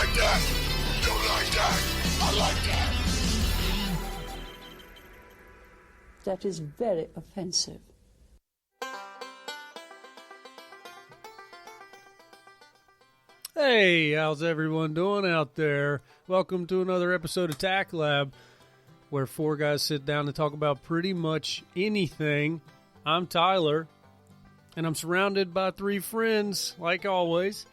like that? You like that? I like that. That is very offensive. Hey, how's everyone doing out there? Welcome to another episode of TACT Lab, where four guys sit down to talk about pretty much anything. I'm Tyler, and I'm surrounded by three friends, like always.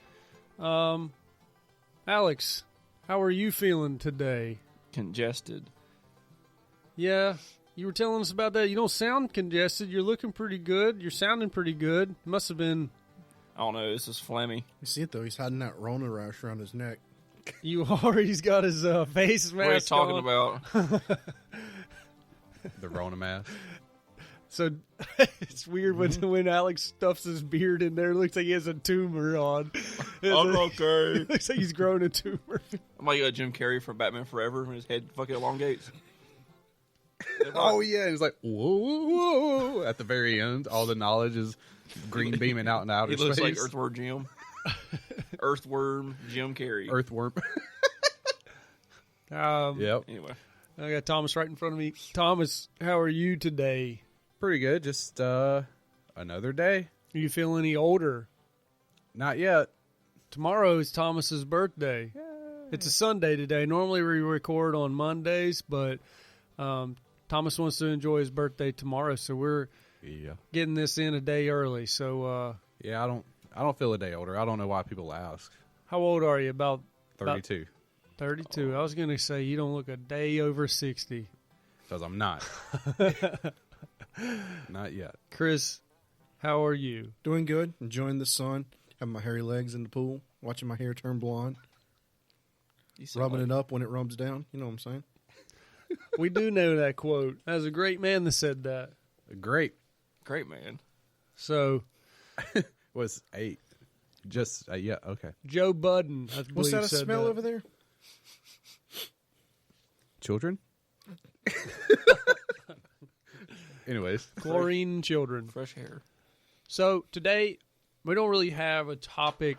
Alex, how are you feeling today? Congested. Yeah, you were telling us about that. You don't sound congested. You're looking pretty good. You're sounding pretty good. Must have been... I don't know. This is phlegmy. You see it, though. He's hiding that Rona rash around his neck. You already's got his face mask What are you talking on. about? The Rona mask. So it's weird when Alex stuffs his beard in there. It looks like he has a tumor on. I'm okay. It looks like he's growing a tumor. I'm like Jim Carrey from Batman Forever when his head fucking elongates. Oh, yeah. It's like, whoa, whoa, whoa. At the very end, all the knowledge is green beaming out in outer He space. looks like Earthworm Jim. Earthworm Jim Carrey. Earthworm. Yep. Anyway. I got Thomas right in front of me. Thomas, how are you today? Pretty good. Just another day. Are you feel any older? Not yet. Tomorrow is Thomas's birthday. Yay. It's a Sunday today. Normally we record on Mondays, but Thomas wants to enjoy his birthday tomorrow, so we're getting this in a day early. So yeah, I don't feel a day older. I don't know why people ask. how old are you? About 32. 32. I was going to say you don't look a day over 60. Because I'm not. Not yet. Chris, how are you? Doing good. Enjoying the sun. Having my hairy legs in the pool. Watching my hair turn blonde. Rubbing it up when it rubs down. You know what I'm saying? We do know that quote. That was a great man that said that. Great. Great man. So, Was 8. Just, yeah, okay. Joe Budden, I believe, What's that said smell that. over there? Children? Anyways. Chlorine children. Fresh hair. So, today, we don't really have a topic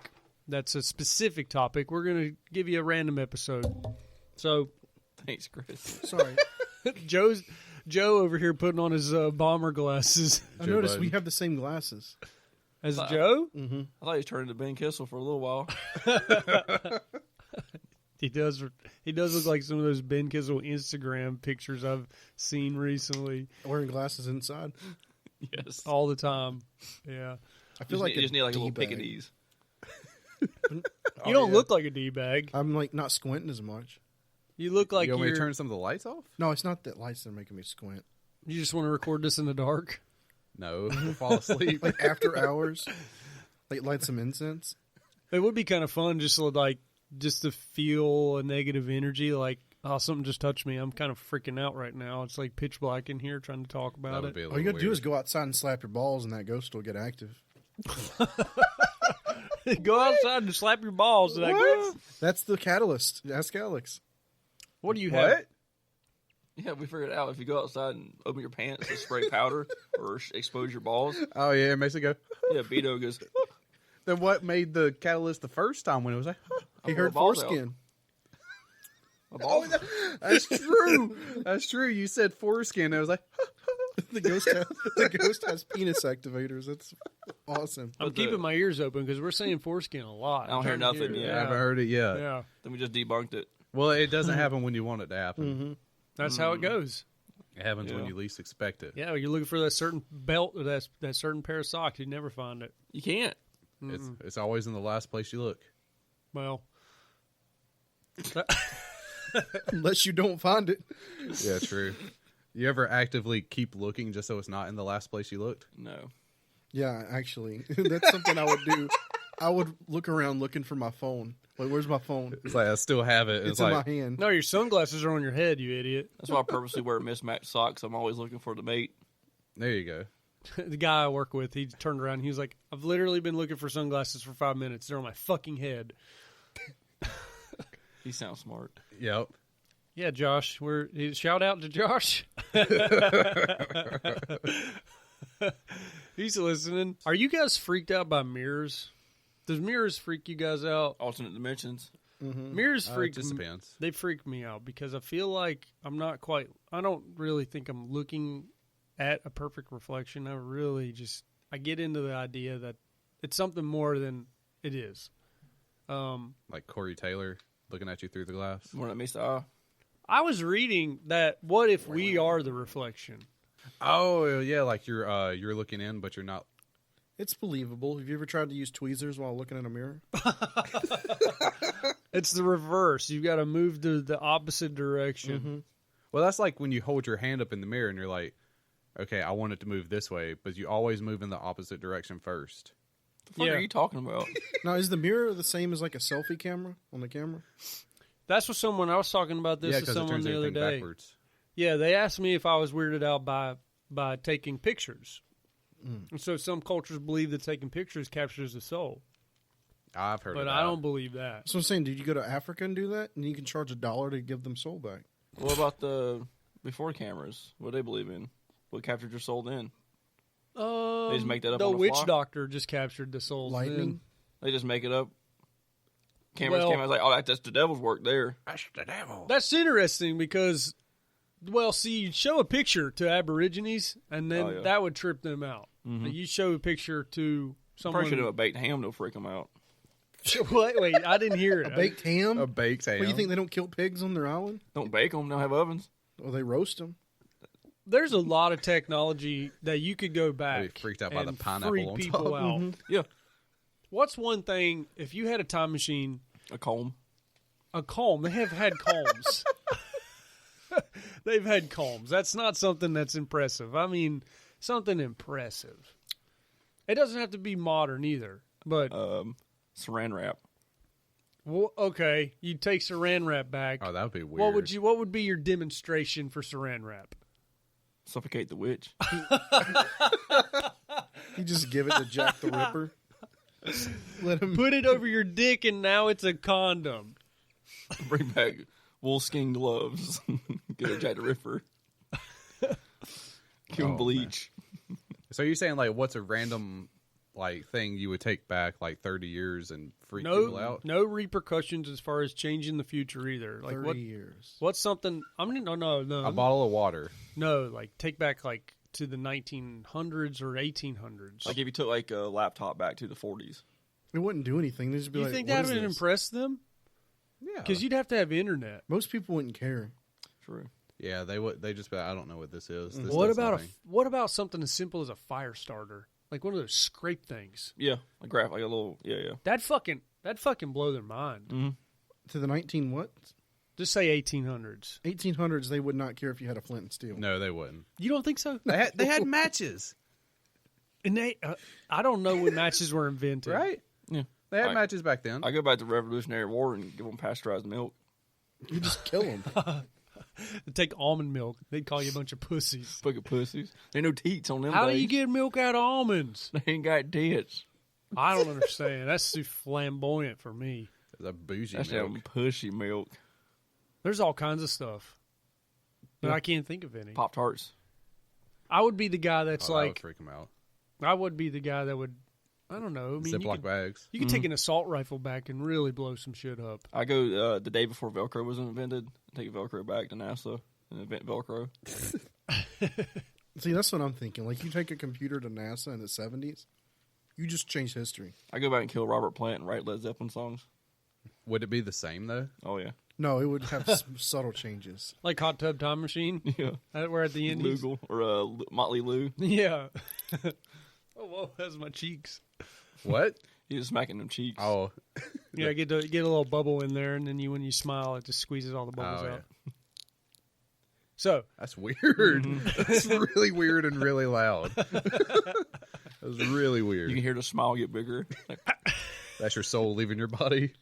that's a specific topic. We're going to give you a random episode. So, Thanks, Chris. Sorry. Joe over here putting on his bomber glasses. I Joe noticed Biden. we have the same glasses. As Joe? Mm-hmm. I thought he was turning to Ben Kissel for a little while. He does look like some of those Ben Kissel Instagram pictures I've seen recently. Wearing glasses inside. Yes. All the time. Yeah. I feel You just need like a little D-bag. pick of these. You don't look like a D-bag. I'm like not squinting as much. You look like You want me you're... to turn some of the lights off? No, it's not that lights that are making me squint. You just want to record this in the dark? No. Fall asleep. Like after hours. Like light some incense. It would be kind of fun just to feel a negative energy, like, oh, something just touched me. I'm kind of freaking out right now. It's like pitch black in here trying to talk That about would it. be a All you little gotta do weird. is go outside and slap your balls and that ghost will get active. Go outside and slap your balls. And What? That's the catalyst. Ask Alex. What do you have? What? Yeah, we figured it out. If you go outside and open your pants and spray powder or expose your balls, Oh, yeah, it makes it go. yeah, Beto goes, Then what made the catalyst the first time when it was like, He pull heard the balls foreskin. my balls. that's true. That's true. You said foreskin. And I was like, The ghost has penis activators. That's awesome. I'm keeping my ears open because we're saying foreskin a lot. I don't hear nothing I yet. haven't heard it yet. Yeah. Then we just debunked it. Well, it doesn't happen when you want it to happen. That's how it goes. It happens when Yeah. you least expect it. Yeah, you're looking for that certain belt or that certain pair of socks. You never find it. You can't. It's always in the last place you look. Well, Unless you don't find it. Yeah, true. You ever actively keep looking just so it's not in the last place you looked? No. Yeah, actually. That's something I would do. I would look around looking for my phone. Like, where's my phone? It's like I still have it. It's It's in like my hand. no, your sunglasses are on your head, you idiot. That's why I purposely wear mismatched socks. I'm always looking for the mate. there you go. The guy I work with, he turned around and he was like, I've literally been looking for sunglasses for 5 minutes. They're on my fucking head. He sounds smart. Yep. Yeah, Josh. Shout out to Josh. He's listening. Are you guys freaked out by mirrors? Does mirrors freak you guys out? Alternate dimensions. Mirrors It freak just depends. They freak me out because I feel like I'm not quite. I don't really think I'm looking at a perfect reflection. I get into the idea that it's something more than it is. Like Corey Taylor looking at you through the glass. More than meets the eye. I was reading that. What if we are the reflection? Oh yeah, like you're looking in, but you're not. It's believable. Have you ever tried to use tweezers while looking in a mirror? It's the reverse. You've got to move to the opposite direction. Well, that's like when you hold your hand up in the mirror and you're like, okay, I want it to move this way, but you always move in the opposite direction first. What the fuck are you talking about? Now, is the mirror the same as like a selfie camera on the camera? That's what someone I was talking about this Yeah, to because it someone turns the other everything day. backwards. Yeah, they asked me if I was weirded out by taking pictures. And so some cultures believe that taking pictures captures the soul, I've heard but of that. I don't believe that. So I'm saying, did you go to Africa and do that? And you can charge $1 to give them soul back. What about the before cameras? What do they believe in? What captured your soul then? They just make that up The on the witch fly? doctor just captured the souls. Lightning? They just make it up. Cameras Well- came out like, oh, that's the devil's work there. That's the devil. That's interesting because, well, see, you show a picture to Aborigines, and then that would trip them out. You show a picture to someone. Probably should have a baked ham to freak them out. Wait, I didn't hear it. A baked ham? A baked ham. What, you think they don't kill pigs on their island? Don't bake them. Don't have ovens. Or they roast them? There's a lot of technology that you could go back. I'd be freaked out by the and pineapple freak on people top. out. Yeah. What's one thing if you had a time machine? A comb. A comb. They have had combs. They've had combs. That's not something that's impressive. I mean, something impressive. It doesn't have to be modern either. But Saran wrap. well, okay, you take Saran wrap back. Oh, that would be weird. What would be your demonstration for Saran wrap? Suffocate the witch. You just give it to Jack the Ripper. Let him. Put it over your dick, and now it's a condom. Bring back wolfskin gloves. Get a Jack the Ripper. Give him bleach. So you're saying like, what's a random like thing you would take back like 30 years and freak people out? No repercussions as far as changing the future either. Like 30 years. What's something? I mean, no. A bottle of water. No, like take back like to the 1900s or 1800s. Like if you took like a laptop back to the 40s. It wouldn't do anything. They'd just be you like, think what that is would this? impress them? Yeah. Because you'd have to have internet. Most people wouldn't care. True. Yeah, they would. They just be like, I don't know what this is. This What does about nothing. what about something as simple as a fire starter? Like one of those scrape things. Yeah. A graph, like a little, yeah. That fucking blow their mind. To the 19 what? Just say 1800s. 1800s, they would not care if you had a flint and steel. No, they wouldn't. You don't think so? They had matches, And I don't know when matches were invented. right? Yeah. They had I- matches back then. I go back to the Revolutionary War and give them pasteurized milk. You just kill them. Take almond milk. They'd call you a bunch of pussies. Fucking pussies. Ain't no teats on them How do days. you get milk out of almonds? They ain't got tits. I don't understand. That's too flamboyant for me. It's a bougie That's milk. them pushy milk. There's all kinds of stuff. But I can't think of any. Pop Tarts. I would be the guy that's Oh, that would like, freak them out. I would be the guy that would, I don't know. I mean, you Ziploc could, bags. you could take an assault rifle back and really blow some shit up. I go the day before Velcro was invented. Take Velcro back to NASA and invent Velcro. See, that's what I'm thinking. Like, you take a computer to NASA in the 70s, you just change history. I go back and kill Robert Plant and write Led Zeppelin songs. Would it be the same though? Oh yeah, No, it would have some subtle changes. Like Hot Tub Time Machine. yeah. We're at the Indies. Lugal or Motley Lou. Yeah. Oh, whoa, that's my cheeks. What? He's just smacking them cheeks. Oh, Yeah, get a little bubble in there, and then when you smile, it just squeezes all the bubbles Oh, out. So, that's weird. That's really weird and really loud. That was really You weird. can hear the smile get bigger. Like, That's your soul leaving your body.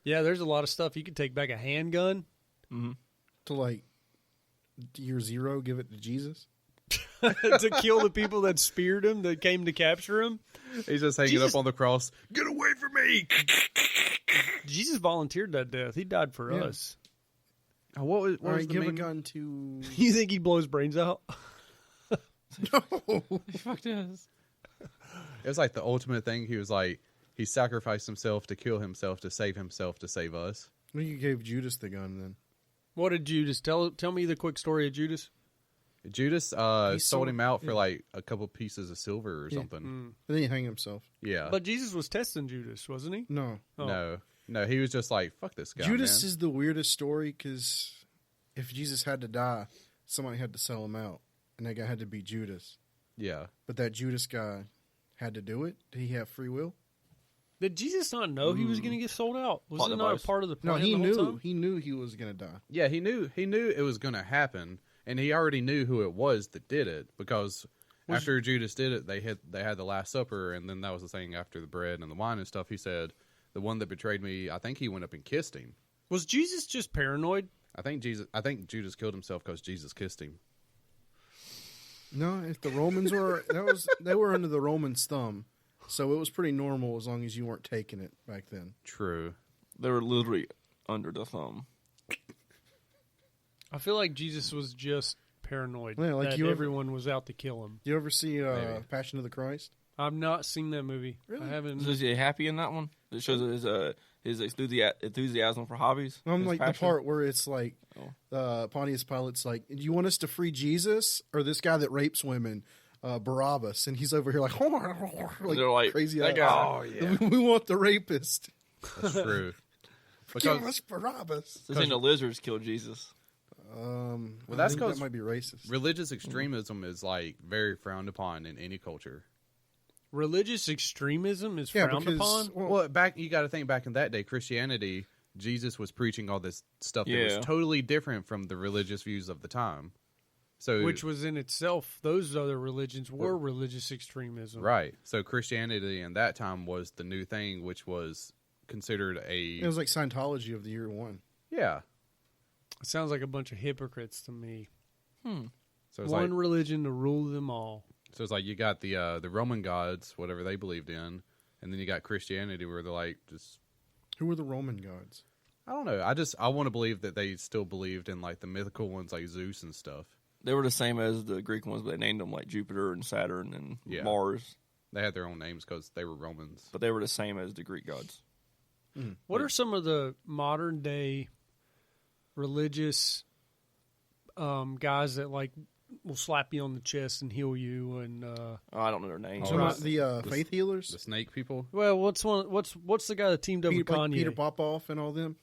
yeah, there's a lot of stuff. You could take back a handgun. To, like, year 0, give it to Jesus. To kill the people that speared him, that came to capture him. He's just hanging Jesus. up on the cross. Get away from me! Jesus volunteered that death. He died for Yeah. us. Oh, what was All right, the give a main- gun to... You think he'd blow his brains out? fuck this. It was like the ultimate thing. He was like, He sacrificed himself to kill himself to save us. Well, you gave Judas the gun then. What did Judas tell me the quick story of Judas? Judas sold him out for like a couple pieces of silver or something. And then he hanged himself. Yeah. But Jesus was testing Judas, wasn't he? No. Oh. No, he was just like, fuck this guy, Judas man. is the weirdest story because if Jesus had to die, somebody had to sell him out. And that guy had to be Judas. Yeah. But that Judas guy had to do it? Did he have free will? Did Jesus not know he was going to get sold out? Was Plot it not device. a part of the No, plan he the whole knew. time? He knew he was going to die. Yeah, he knew it was going to happen, and he already knew who it was that did it because after Judas did it, they had the Last Supper, and then that was the thing after the bread and the wine and stuff. He said, "The one that betrayed me, I think he went up and kissed him." Was Jesus just paranoid? I think Judas killed himself because Jesus kissed him. No, if the Romans were they were under the Romans' thumb, so it was pretty normal as long as you weren't taking it back then. True. They were literally under the thumb. I feel like Jesus was just paranoid Yeah, like that you ever- everyone was out to kill him. You ever see Maybe. Passion of the Christ? I've not seen that movie. Really? I haven't. Is he happy in that one? It shows his enthusiasm for hobbies. I'm his like passion. the part where it's like Oh. Pontius Pilate's like, "Do you want us to free Jesus or this guy that rapes women, Barabbas?" And he's over here like, They're like, crazy. that eyes. guy. Oh, yeah. We want the rapist. That's true. Give us Barabbas. So saying the lizards killed Jesus. Well, I that's think 'cause that might be racist. religious extremism is like very frowned upon in any culture. Religious extremism is Yeah, frowned because upon? Well, you got to think back in that day, Christianity, Jesus was preaching all this stuff that Yeah. was totally different from the religious views of the time. So, Which was in itself, those other religions were religious extremism. right. So Christianity in that time was the new thing, which was considered It was like Scientology of the year one. yeah. It sounds like a bunch of hypocrites to me. So it's One like religion to rule them all. so it's like you got the Roman gods, whatever they believed in, and then you got Christianity where they're like just Who were the Roman gods? I don't know. I want to believe that they still believed in like the mythical ones like Zeus and stuff. They were the same as the Greek ones, but they named them like Jupiter and Saturn and Yeah. Mars. They had their own names because they were Romans. But they were the same as the Greek gods. What are some of the modern day religious guys that like will slap you on the chest and heal you? And Oh, I don't know their names. So right. not the faith healers? The snake people. well, what's the guy that teamed up with Peter, like Kanye? Peter Popoff and all them?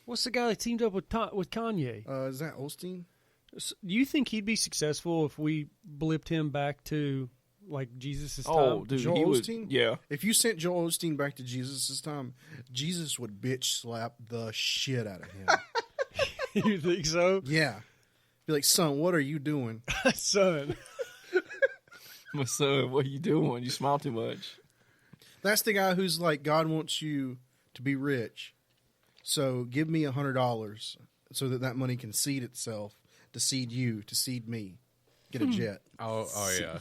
What's the guy that teamed up with Kanye? Is that Osteen? Do you think he'd be successful if we blipped him back to like Jesus' time? Oh, dude, Joel he would. Osteen? Yeah. If you sent Joel Osteen back to Jesus' time, Jesus would bitch slap the shit out of him. You think so? Yeah. Be like, son, what are you doing? Son. My son, what are you doing? You smile too much. That's the guy who's like, God wants you to be rich. So give me $100 so that money can seed itself to seed you, to seed me. Get a jet. Oh yeah.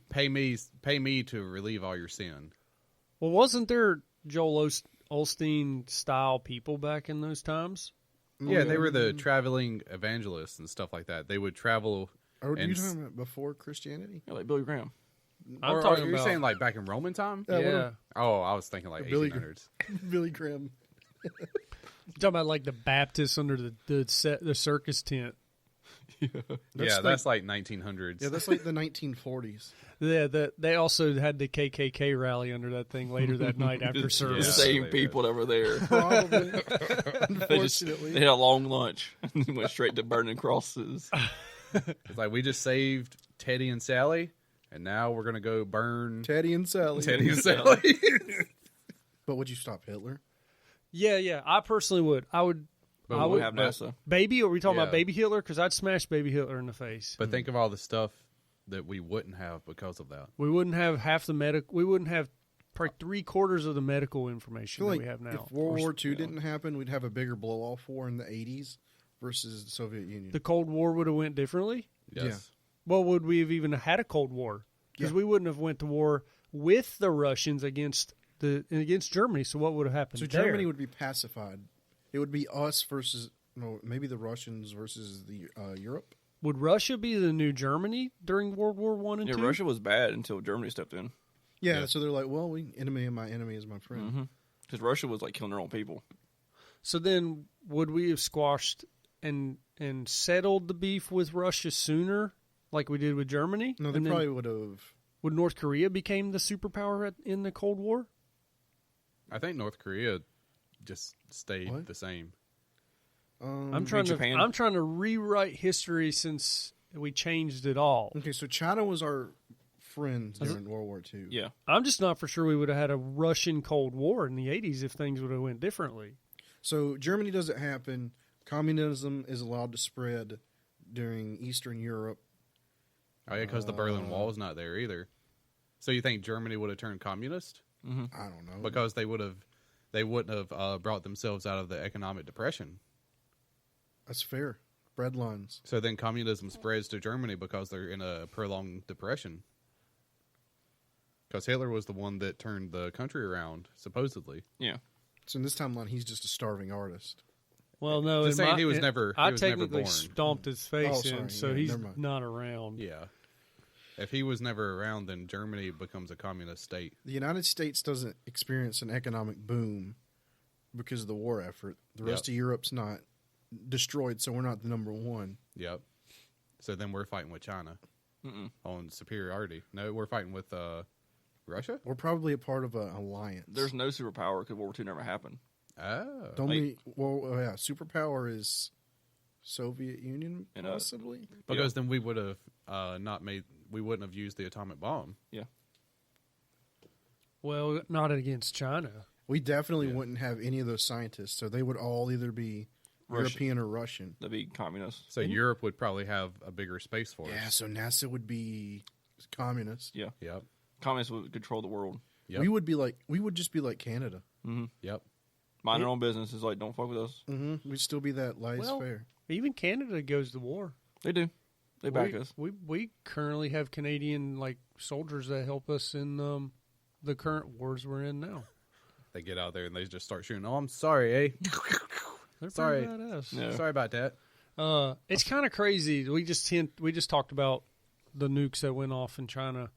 Pay me to relieve all your sin. Well, wasn't there Joel Osteen style people back in those times? Yeah, they were the traveling evangelists and stuff like that. They would travel. Or are you and talking about before Christianity? Yeah, like Billy Graham. I'm talking you're about saying like back in Roman time? Yeah, what yeah. Oh, I was thinking like Billy 1800s. Billy Graham. You're talking about like the Baptists under the circus tent. That's like 1900s. Yeah, that's like the 1940s. Yeah, they also had the KKK rally under that thing later that night after The service. same they people that were there. Probably. They just Unfortunately. they had a long lunch and went straight to burning crosses. It's like we just saved Teddy and Sally, and now we're gonna go burn Teddy and Sally. Teddy and Sally. But would you stop Hitler? Yeah, I personally would. I would. But I We would have NASA. Baby, are we talking Yeah. about Baby Hitler? Because I'd smash Baby Hitler in the face. But think of all the stuff that we wouldn't have because of that. We wouldn't have half the medical. We wouldn't have probably 3/4 of the medical I information feel that like we have now. if World War II didn't happen, we'd have a bigger blow-off war in the 80s versus the Soviet Union. The Cold War would have went differently. Yes. Well, would we have even had a Cold War? Because Yeah. we wouldn't have went to war with the Russians against Germany. So what would have happened? So there? Germany would be pacified. It would be us versus, no, maybe the Russians versus the Europe. Would Russia be the new Germany during World War I and Yeah, II? Russia was bad until Germany stepped in. Yeah, Yeah. so they're like, well, enemy of my enemy is my friend. Because Russia was like killing their own people. So then, would we have squashed and settled the beef with Russia sooner, like we did with Germany? No, they And then probably would have. would North Korea became the superpower in the Cold War? I think North Korea just stayed What? the same. I'm trying Japan? to rewrite history since we changed it all. Okay, so China was our friend during World War II. Yeah. I'm just not for sure we would have had a Russian Cold War in the 80s if things would have went differently. So Germany doesn't happen. Communism is allowed to spread during Eastern Europe. Oh yeah, because the Berlin Wall is not there either. So you think Germany would have turned communist I don't know. because they wouldn't have brought themselves out of the economic depression. That's fair. Bread lines. So then communism spreads to Germany because they're in a prolonged depression. Because Hitler was the one that turned the country around, supposedly. Yeah. So in this timeline, he's just a starving artist. Well, no, Just in saying he was never I never technically born. stomped his face Oh, sorry. in, so Yeah, he's never mind. not around. Yeah. If he was never around, then Germany becomes a communist state. The United States doesn't experience an economic boom because of the war effort. The rest of Europe's not destroyed, so we're not the number one. Yep. So then we're fighting with China on superiority. No, we're fighting with Russia? We're probably a part of an alliance. There's no superpower because World War II never happened. Oh. The only yeah, superpower is Soviet Union, And, possibly. Because then we would have we wouldn't have used the atomic bomb. Yeah. Well, not against China. We definitely wouldn't have any of those scientists, so they would all either be Russian. European or Russian. That'd be communist. So Europe would probably have a bigger space force. Yeah, so NASA would be communist. Yeah. Yep. Communists would control the world. Yep. We would just be like Canada. Yep. Mind our own business is like, don't fuck with us. Mm-hmm. We'd still be that laissez-faire. Even Canada goes to war. They do. They back us. We currently have Canadian soldiers that help us in the current wars we're in now. They get out there and they just start shooting. Oh, I'm sorry, eh? They're Sorry. pretty badass. Yeah. Sorry about that. It's kind of crazy. We just talked about the nukes that went off in China,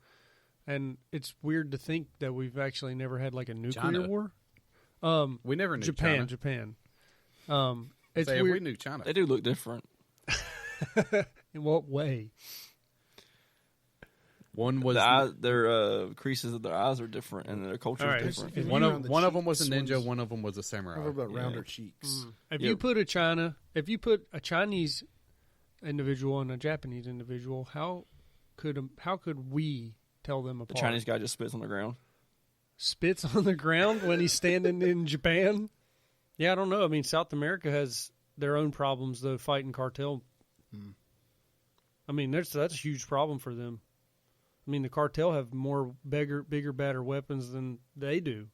and it's weird to think that we've actually never had like a nuclear China. war. We never knew Japan. It's Say, if weird. we knew China. They do look different. In what way? One was Their creases of their eyes are different, and their culture All is right. different. If one you of round the one of them was a cheeks, ninja. one's- One of them was a samurai. What about rounder Yeah. cheeks? If Yep. you put a Chinese individual and a Japanese individual, how could we tell them The apart? Chinese guy just spits on the ground. Spits on the ground when he's standing in Japan. Yeah, I don't know. I mean, South America has their own problems though, fighting cartel. I mean, that's a huge problem for them. I mean, the cartel have more bigger, badder weapons than they do.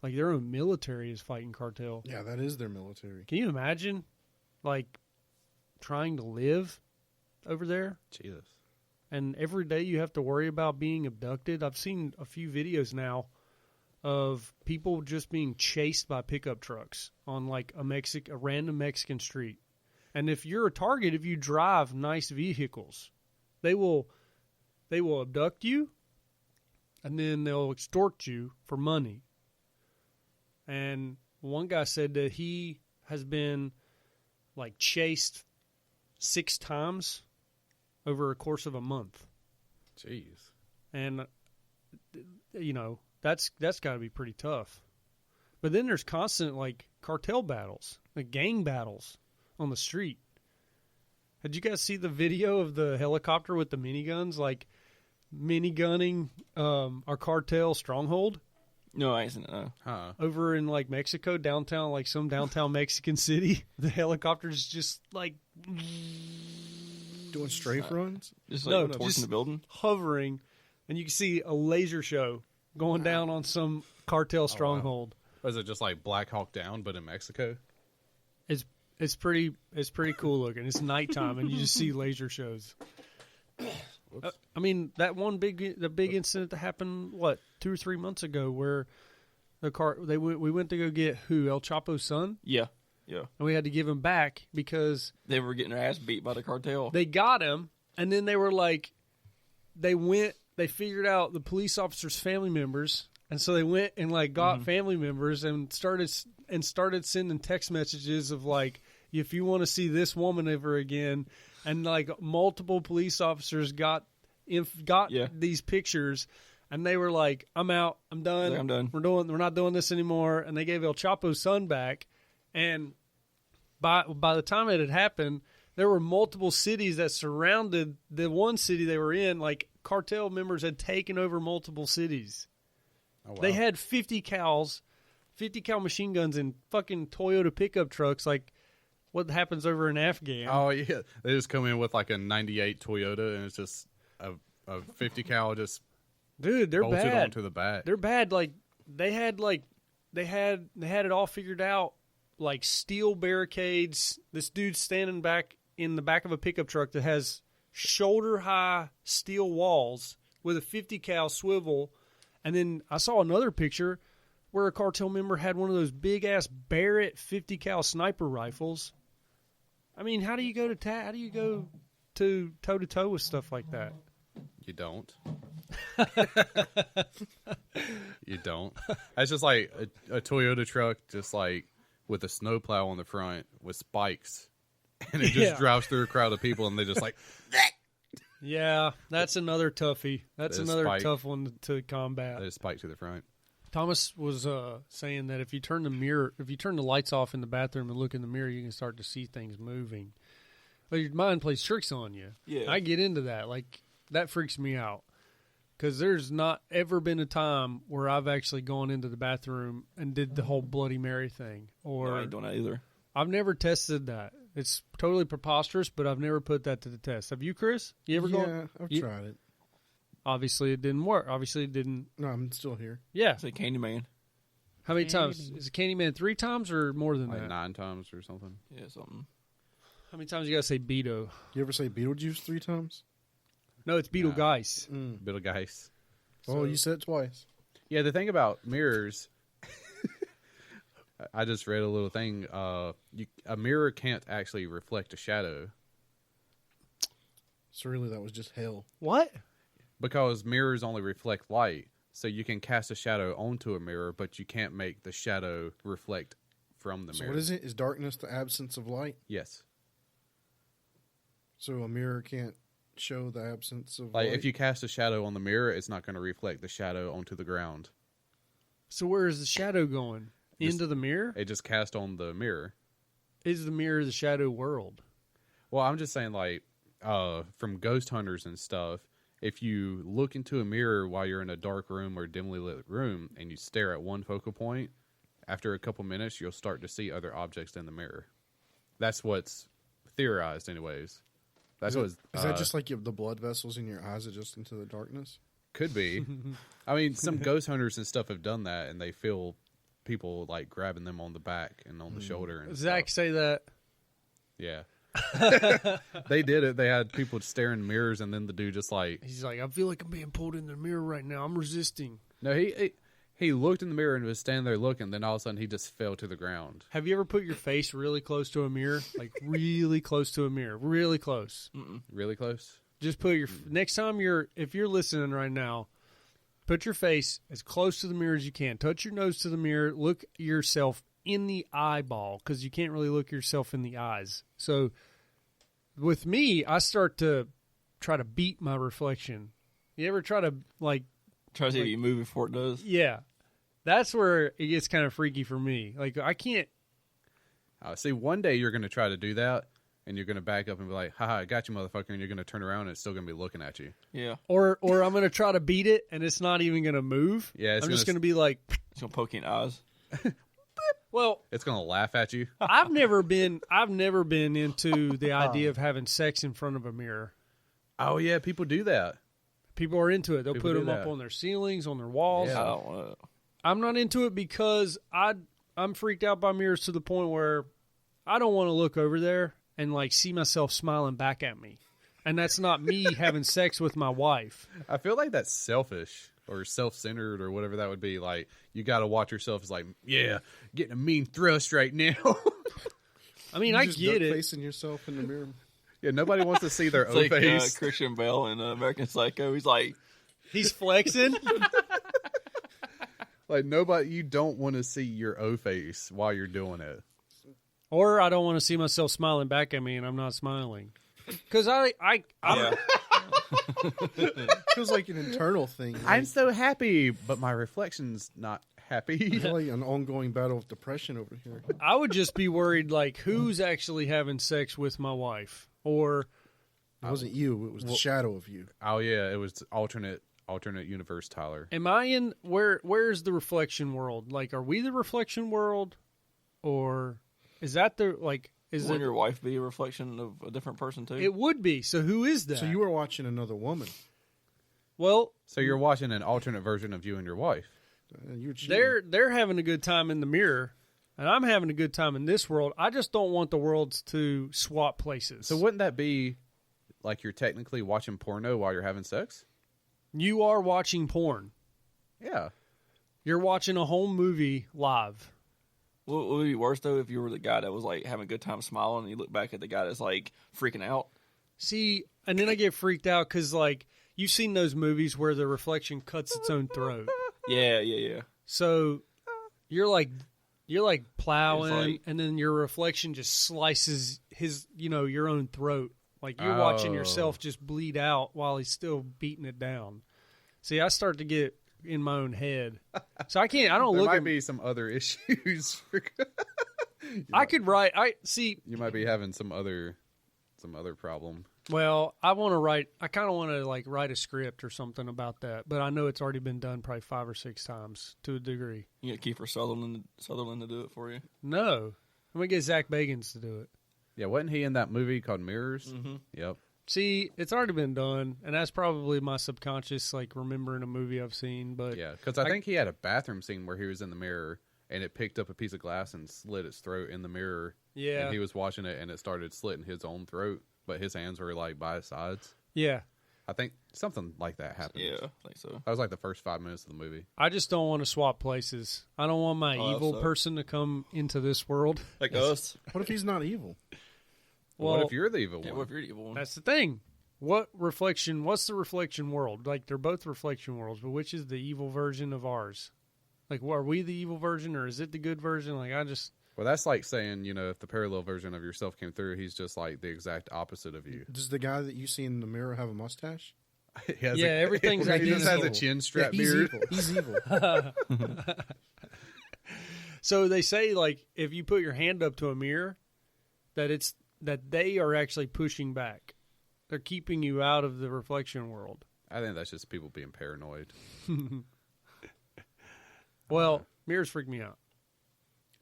Like their own military is fighting cartel. Yeah, that is their military. Can you imagine, like, trying to live over there? Jesus. And every day you have to worry about being abducted. I've seen a few videos now of people just being chased by pickup trucks on like a random Mexican street. And if you're a target, if you drive nice vehicles, they will abduct you and then they'll extort you for money. And one guy said that he has been like chased 6 times over a course of a month. Jeez. And that's got to be pretty tough. But then there's constant like cartel battles, like gang battles on the street. Did you guys see the video of the helicopter with the miniguns, like minigunning our cartel stronghold No, I ain't seen it. No. Huh. over in like Mexico, downtown, like some downtown Mexican city? The helicopter's just like Doing strafe runs? Just No, like torching just- the building. hovering, and you can see a laser show going down on some cartel stronghold. Was it just like Black Hawk Down, but in Mexico? It's pretty cool looking. It's nighttime and you just see laser shows. I mean, that the big incident that happened 2 or 3 months ago where we went to go get El Chapo's son, Yeah. Yeah. and we had to give him back because They were getting their ass beat by the cartel. they got him, and then they were like, they went they figured out the police officers' family members, and so they went and like got family members and started sending text messages of like, if you want to see this woman ever again, and like multiple police officers got these pictures, and they were like, I'm out, I'm done, I'm done. We're not doing this anymore, and they gave El Chapo's son back, and by the time it had happened, there were multiple cities that surrounded the one city they were in. Like, cartel members had taken over multiple cities. Oh, wow. They had 50 cal machine guns in fucking Toyota pickup trucks, like what happens over in Afghan. Oh yeah, they just come in with like a '98 Toyota, and it's just a 50 cal just dude, they're bolted bad. onto the back. They're bad. Like they had it all figured out. Like steel barricades. This dude's standing back in the back of a pickup truck that has shoulder high steel walls with a 50 cal swivel. And then I saw another picture where a cartel member had one of those big ass Barrett 50 cal sniper rifles. I mean, how do you go to toe to toe with stuff like that? You don't. You don't. That's just like a Toyota truck, just like with a snowplow on the front with spikes, and it just drives through a crowd of people, and they just like. Yeah, that's another toughie. That's There's another spike. tough one to combat. They just spike to the front. Thomas was saying that if you turn the lights off in the bathroom and look in the mirror, you can start to see things moving. But your mind plays tricks on you. Yeah. I get into that. Like, that freaks me out. Because there's not ever been a time where I've actually gone into the bathroom and did the whole Bloody Mary thing. Or No, I ain't doing that either. I've never tested that. It's totally preposterous, but I've never put that to the test. Have you, Chris? You ever gone? I've you- tried it. Obviously, it didn't work. Obviously, it didn't. No, I'm still here. Yeah. It's like Candyman. How many times? Is it Candyman 3 times or more than Like that? 9 times or something. Yeah, something. How many times you got to say Beto? You ever say Beetlejuice 3 times? No, it's Beetlegeist. Bit of guys. Oh, you said it twice. Yeah, the thing about mirrors, I just read a little thing. A mirror can't actually reflect a shadow So really, that was just hell. What? because mirrors only reflect light. So you can cast a shadow onto a mirror, but you can't make the shadow reflect from the So mirror. what is it? Is darkness the absence of light? Yes. So a mirror can't show the absence of Like light? if you cast a shadow on the mirror, it's not going to reflect the shadow onto the ground. So where is the shadow going? Just- Into the mirror? It just cast on the mirror. Is the mirror the shadow world? Well, I'm just saying, like, from ghost hunters and stuff, if you look into a mirror while you're in a dark room or dimly lit room and you stare at one focal point, after a couple minutes, you'll start to see other objects in the mirror. That's what's theorized, anyways. That's Is what that just like the blood vessels in your eyes adjust into the darkness? could be. I mean, some ghost hunters and stuff have done that, and they feel people like grabbing them on the back and on the shoulder. And Zach stuff. say that. Yeah. They did it. They had people stare in mirrors, and then the dude just like, He's like, I feel like I'm being pulled in the mirror right now. I'm resisting. no, he looked in the mirror and was standing there looking. Then all of a sudden, he just fell to the ground. Have you ever put your face really close to a mirror? Like really close to a mirror. Really close. Really close. Just put your next time if you're listening right now, put your face as close to the mirror as you can. Touch your nose to the mirror. Look yourself in the eyeball because you can't really look yourself in the eyes. So with me, I start to try to beat my reflection. You ever try to like? Try to see if you move before it does. Yeah, that's where it gets kind of freaky for me. Like I can't. See, one day you're going to try to do that, and you're going to back up and be like, haha, I got you, motherfucker, and you're going to turn around and it's still going to be looking at you. Yeah. Or I'm going to try to beat it and it's not even going to move. Yeah, it's I'm just gonna- going to be like, It's going to poke you in the eyes. well, It's going to laugh at you. I've never been into the idea of having sex in front of a mirror. Oh, yeah, people do that. People are into it. They'll People put do them up that. on their ceilings, on their walls. Yeah. I don't want to. I'm not into it because I'm freaked out by mirrors to the point where I don't want to look over there and like see myself smiling back at me. And that's not me having sex with my wife. I feel like that's selfish or self-centered or whatever that would be. Like, you got to watch yourself as like, yeah, getting a mean thrust right now. I mean, You I just get duck it. facing yourself in the mirror. Yeah, nobody wants to see their It's own like face. Christian Bale in American Psycho. He's like, He's flexing. Like nobody, you don't want to see your O face while you're doing it. Or I don't want to see myself smiling back at me and I'm not smiling. Because Yeah. Feels like an internal thing. I'm so happy, but my reflection's not happy. It's like an ongoing battle with depression over here. I would just be worried, like, who's actually having sex with my wife? Or It wasn't you. It was the shadow of you. Oh yeah, it was alternate universe Tyler. am I in, where's the reflection world? Like, are we the reflection world? Or is that the, like, is Wouldn't it? your wife be a reflection of a different person too? It would be. So who is that? So you were watching another woman. Well, So you're watching an alternate version of you and your wife. You were cheating. they're having a good time in the mirror, and I'm having a good time in this world. I just don't want the worlds to swap places. So wouldn't that be like you're technically watching porno while you're having sex? You are watching porn. Yeah. You're watching a home movie live. What would be worse though if you were the guy that was like having a good time smiling, and you look back at the guy that's like freaking out? See, and then I get freaked out because, like, you've seen those movies where the reflection cuts its own throat. Yeah. So you're like plowing, It's like- and then your reflection just slices your own throat. Like you're watching yourself just bleed out while he's still beating it down. See, I start to get in my own head, so I don't There look might at. be some other issues. I could write. I see. You might be having some other problem. Well, I want to write. I kind of want to like write a script or something about that, but I know it's already been done probably 5 or 6 times to a degree. You get Kiefer Sutherland to do it for you. No, I'm gonna get Zach Bagans to do it. Yeah, wasn't he in that movie called Mirrors? Mm-hmm. Yep. See, it's already been done, and that's probably my subconscious, like, remembering a movie I've seen. But Yeah, because I think he had a bathroom scene where he was in the mirror and it picked up a piece of glass and slit its throat in the mirror. yeah, And he was watching it and it started slitting his own throat, but his hands were like by his sides. yeah. I think something like that happened. Yeah, I think so. That was like the first 5 minutes of the movie. I just don't want to swap places. I don't want my Oh, evil so- person to come into this world. Like us. What if he's not evil? Well, Well, what if you're the evil Yeah, one? what if you're the evil one? that's the thing. What's the reflection world? Like, they're both reflection worlds, but which is the evil version of ours? Like, are we the evil version, or is it the good version? Like, Well, that's like saying, if the parallel version of yourself came through, he's just like the exact opposite of you. Does the guy that you see in the mirror have a mustache? He has Yeah, everything's he just has a identical. chin strap he's beard. evil. He's evil. So they say, like, if you put your hand up to a mirror, that they are actually pushing back. They're keeping you out of the reflection world. I think that's just people being paranoid. Well, mirrors freak me out.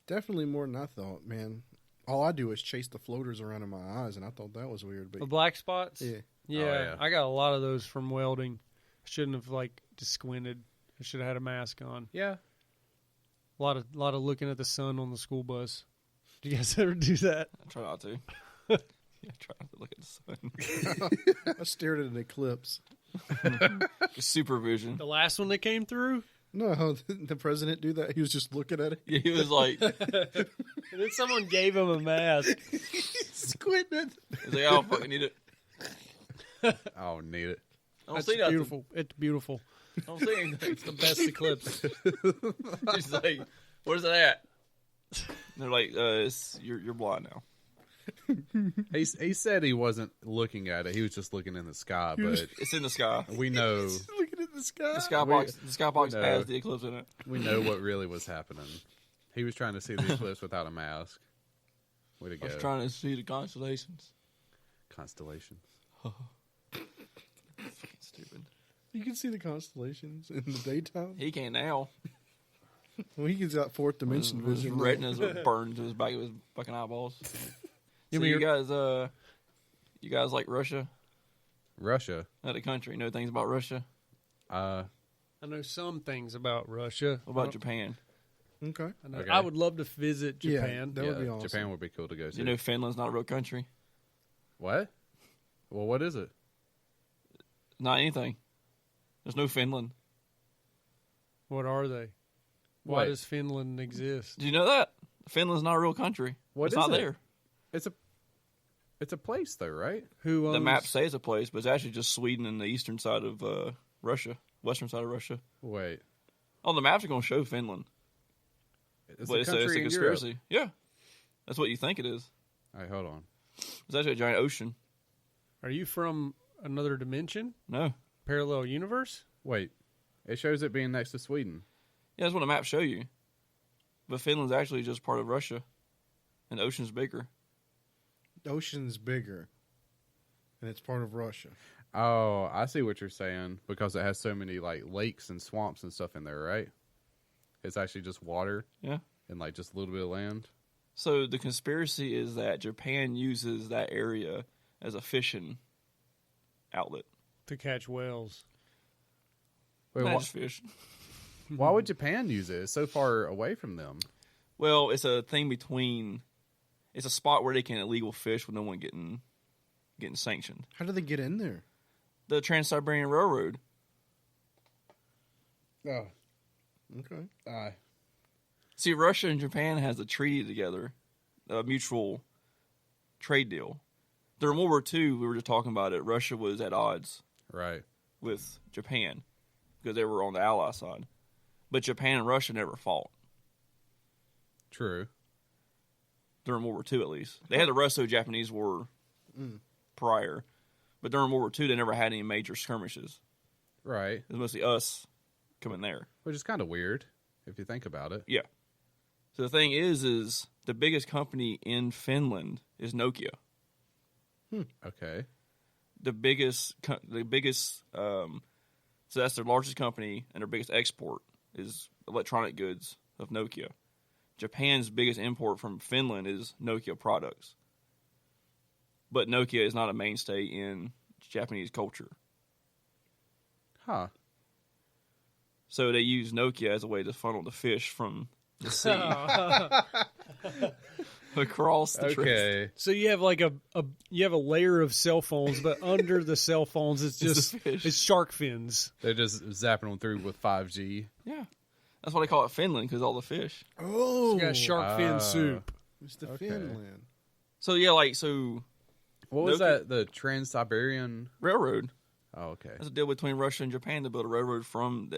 Definitely more than I thought, man. All I do is chase the floaters around in my eyes, and I thought that was weird. But The black spots? yeah, Yeah, yeah. I got a lot of those from welding. I shouldn't have, like, just squinted. I should have had a mask on. Yeah. A lot of looking at the sun on the school bus. Do you guys ever do that? I try not to. Yeah, try not to look at the sun. I stared at an eclipse. Supervision. The last one that came through? No, the president do that. He was just looking at it. Yeah, he was like, And then someone gave him a mask. Squinting. he's like, I don't fucking need it. I don't need it. I don't That's see nothing. beautiful. It's beautiful. I don't see anything. It's the best eclipse. He's like, where's it at? And they're like, you're blind now. He said he wasn't looking at it. He was just looking in the sky, but It's in the sky. we know Looking at the sky. The skybox know. has the eclipse in it. what really was happening. He was trying to see the eclipse without a mask. Way to I go. was trying to see the constellations. Constellations. Fucking stupid. You can see the constellations in the daytime. He can't now. Well, he gets out fourth dimension His vision. retinas are burned to his back of his fucking eyeballs. You So mean you guys like Russia? Russia. Not a country. Know things about Russia? Uh, I know some things about Russia. What about Japan? Okay. Okay. I would love to visit Japan. That would be awesome. Japan would be cool to go to. You know Finland's not a real country. What? Well, what is it? Not anything. There's no Finland. What are they? Why What? does Finland exist? Did you know that? Finland's not a real country. What it's is not it? there. It's a place though, right? Who owns The map says a place, but it's actually just Sweden and the eastern side of Russia. western side of Russia. Wait. Oh, the maps are going to show Finland. It's But a it's a country in conspiracy. Europe. Yeah. That's what you think it is. All right, hold on. It's actually a giant ocean. Are you from another dimension? No. Parallel universe? Wait. It shows it being next to Sweden. Yeah, that's what the maps show you. But Finland's actually just part of Russia. And the ocean's bigger. The ocean's bigger, and it's part of Russia. Oh, I see what you're saying. Because it has so many like lakes and swamps and stuff in there, right? It's actually just water. Yeah. And like just a little bit of land. So the conspiracy is that Japan uses that area as a fishing outlet. To catch whales. Wait, Not why, just fish. why would Japan use it? It's so far away from them. Well, it's a thing between. It's a spot where they can illegal fish with no one getting sanctioned. How do they get in there? The Trans-Siberian Railroad. Oh, okay. See, Russia and Japan has a treaty together, a mutual trade deal. During World War II, we were just talking about it. Russia was at odds Right. with Japan because they were on the Ally side. But Japan and Russia never fought. True. During World War II, at least. They had the Russo-Japanese War prior. But during World War II, they never had any major skirmishes. Right. It was mostly us coming there. Which is kind of weird if you think about it. Yeah. So the thing is the biggest company in Finland is Nokia. Okay. The biggest, so that's their largest company, and their biggest export is electronic goods of Nokia. Japan's biggest import from Finland is Nokia products. But Nokia is not a mainstay in Japanese culture. Huh. So they use Nokia as a way to funnel the fish from the sea across the trade. Okay. So you have like a layer of cell phones, but under the cell phones it's just a fish. it's shark fins. They're just zapping them through with 5G. Yeah. That's why they call it Finland, because all the fish. Oh, You got shark fin soup. it's the Okay. Finland. So, yeah, so What was Nokia- that? The Trans-Siberian? railroad. Oh, okay. That's a deal between Russia and Japan to build a railroad from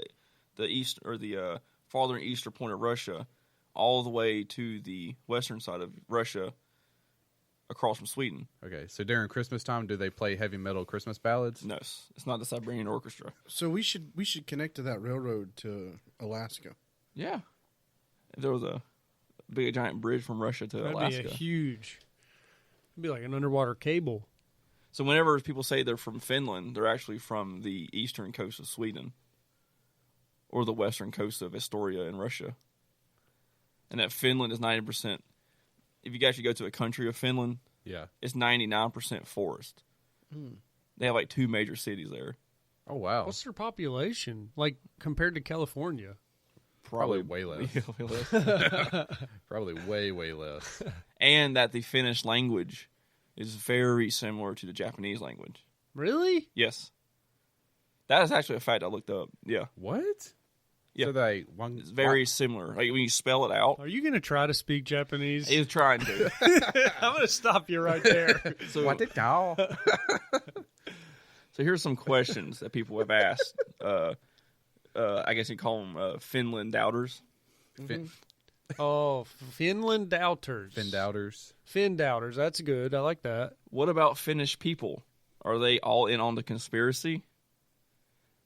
the east, or the farther and eastern point of Russia all the way to the western side of Russia across from Sweden. Okay. So during Christmas time, do they play heavy metal Christmas ballads? No, it's not the Siberian Orchestra. So we should connect to that railroad to Alaska. Yeah. If there was a big giant bridge from Russia to That'd Alaska. be a huge. It'd be like an underwater cable. So whenever people say they're from Finland, they're actually from the eastern coast of Sweden or the western coast of Estonia in Russia. And that Finland is 90%. If you actually go to a country of Finland, Yeah. it's 99% forest. They have like 2 major cities there. Oh, wow. What's their population like compared to California? Probably way less. Yeah, way less. Probably way, way less. And that the Finnish language is very similar to the Japanese language. Really? Yes. That is actually a fact I looked up. Yeah. What? Yeah. So they one It's very similar. Like when you spell it out, Are you going to try to speak Japanese? he's trying to. I'm going to stop you right there. So, what did y'all? so here's some questions that people have asked. I guess you call them Finland doubters. Fin Oh, Finland doubters. doubters. Fin doubters. That's good. I like that. What about Finnish people? Are they all in on the conspiracy?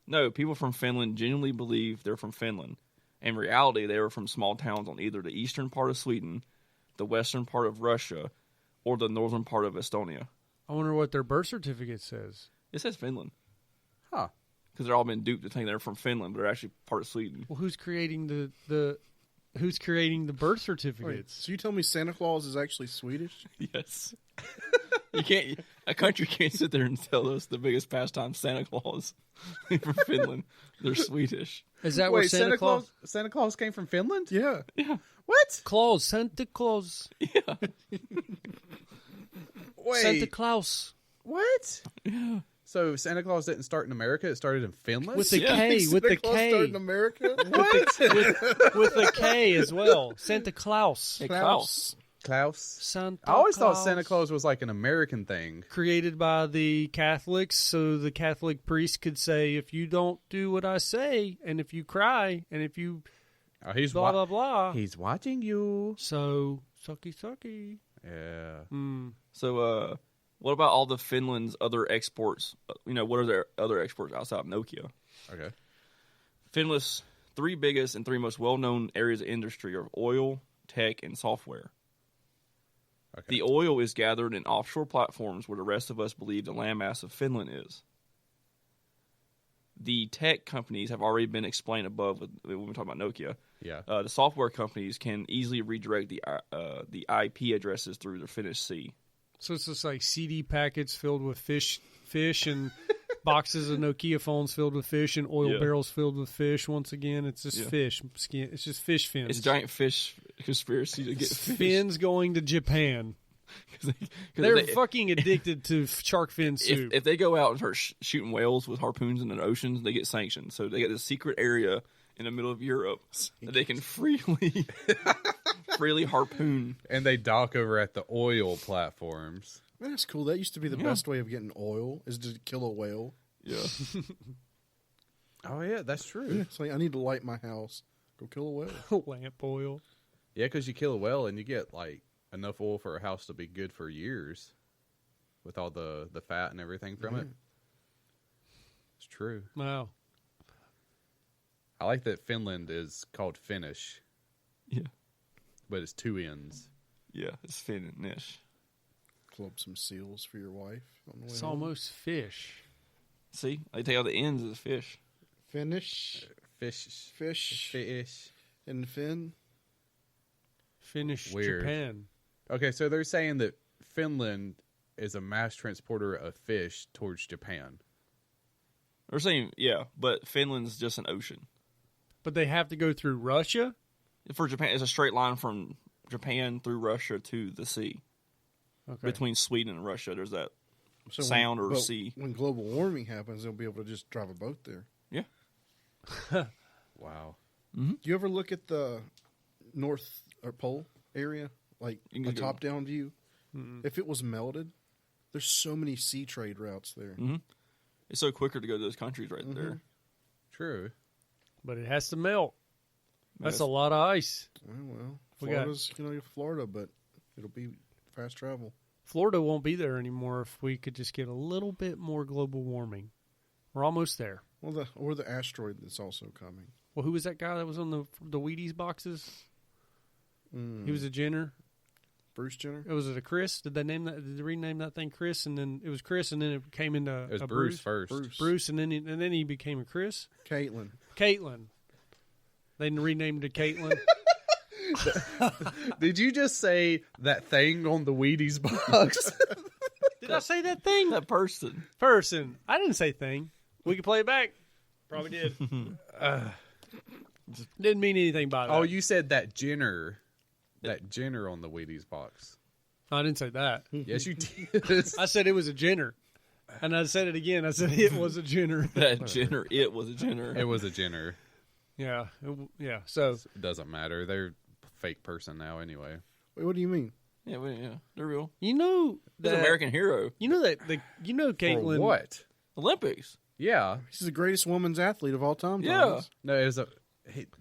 No, people from Finland genuinely believe they're from Finland. In reality, they were from small towns on either the eastern part of Sweden, the western part of Russia, or the northern part of Estonia. I wonder what their birth certificate says. It says Finland. Huh. Because they're all been duped to think they're from Finland, but they're actually part of Sweden. Well, who's creating the who's creating the birth Wait, certificates? so you tell me Santa Claus is actually Swedish? Yes. You can't. A country can't sit there and tell us the biggest pastime Santa Claus from Finland. They're Swedish. Is that where Wait, Santa Claus? Santa Claus came from Finland? Yeah. Yeah. What? Claus, Santa Claus, Yeah. Wait. Santa Claus What? Yeah. So Santa Claus didn't start in America; it started in Finland. with the Yeah. K, with the Santa Claus started in K, America? what? with the K as well. Santa Claus. Hey, Klaus. Claus. Santa I always thought Claus. Santa Claus was like an American thing. Created by the Catholics, so the Catholic priest could say, if you don't do what I say, and if you cry, and if you Oh, he's blah, blah, blah. He's watching you. So, sucky. Yeah. So, what about all the Finland's other exports? What are their other exports outside of Nokia? Okay. Finland's 3 biggest and 3 most well-known areas of industry are oil, tech, and software. Okay. The oil is gathered in offshore platforms where the rest of us believe the landmass of Finland is. The tech companies have already been explained above when we talk about Nokia. Yeah. The software companies can easily redirect the IP addresses through the Finnish sea. So it's just like CD packets filled with fish and boxes of Nokia phones filled with fish and oil Yeah. barrels filled with fish. Once again, it's just Yeah. fish skin. It's just fish fins. It's a giant fish conspiracy to get fish. Fins going to Japan. 'Cause They're they- fucking addicted to shark fin soup. if they go out and start shooting whales with harpoons in the oceans, they get sanctioned. So they get this secret area in the middle of Europe that they can freely harpoon. And they dock over at the oil platforms. Man, that's cool. That used to be the best way of getting oil, is to kill a whale. Yeah. Oh, yeah, that's true. It's like, I need to light my house. Go kill a whale. Lamp oil. Yeah, because you kill a whale and you get, like, enough oil for a house to be good for years with all the fat and everything from it. It's true. Wow. I like that Finland is called Finnish, Yeah. but it's 2 N's. Yeah. It's Finnish. Club some seals for your wife on the way It's home. almost fish. See? They take out the ends of the fish. Finish, Fish. fish, and fin. Finnish Weird. Japan. Okay, so they're saying that Finland is a mass transporter of fish towards Japan. They're saying, yeah, but Finland's just an ocean. But they have to go through Russia? For Japan, it's a straight line from Japan through Russia to the sea. Okay. Between Sweden and Russia, there's that. So Sound or but sea. When global warming happens, they'll be able to just drive a boat there. Yeah. Wow. Do you ever look at the North or Pole area, like You can a go- top-down view? If it was melted, there's so many sea trade routes there. It's so quicker to go to those countries right there. True. But it has to melt. That's Yes. a lot of ice. Well, We got- Florida's Florida, but it'll be fast travel. Florida won't be there anymore if we could just get a little bit more global warming. We're almost there. Well, the asteroid that's also coming. Well, who was that guy that was on the Wheaties boxes? He was a Jenner. Bruce Jenner. Was it a Chris? Did they rename that thing Chris? And then it was Chris, and then it came into It was a Bruce first. Bruce, and then he became a Chris. Caitlin. Caitlin. They renamed it Caitlin. Did you just say that thing on the Wheaties box? Did I say that thing? That person. Person. I didn't say thing. We can play it back. Probably did. Didn't mean anything by that. Oh, you said that Jenner. That Jenner on the Wheaties box. I didn't say that. Yes, you did. I said it was a Jenner. And I said it again. I said it was a Jenner. That Jenner. It was a Jenner. It was a Jenner. Yeah. Yeah. So, It doesn't matter. They're a fake person now anyway. Wait, what do you mean? Yeah, they're real. you know He's that an American hero. You know that Caitlin. For what? Olympics. Yeah. She's the greatest women's athlete of all time. Yeah. Thomas. No, it was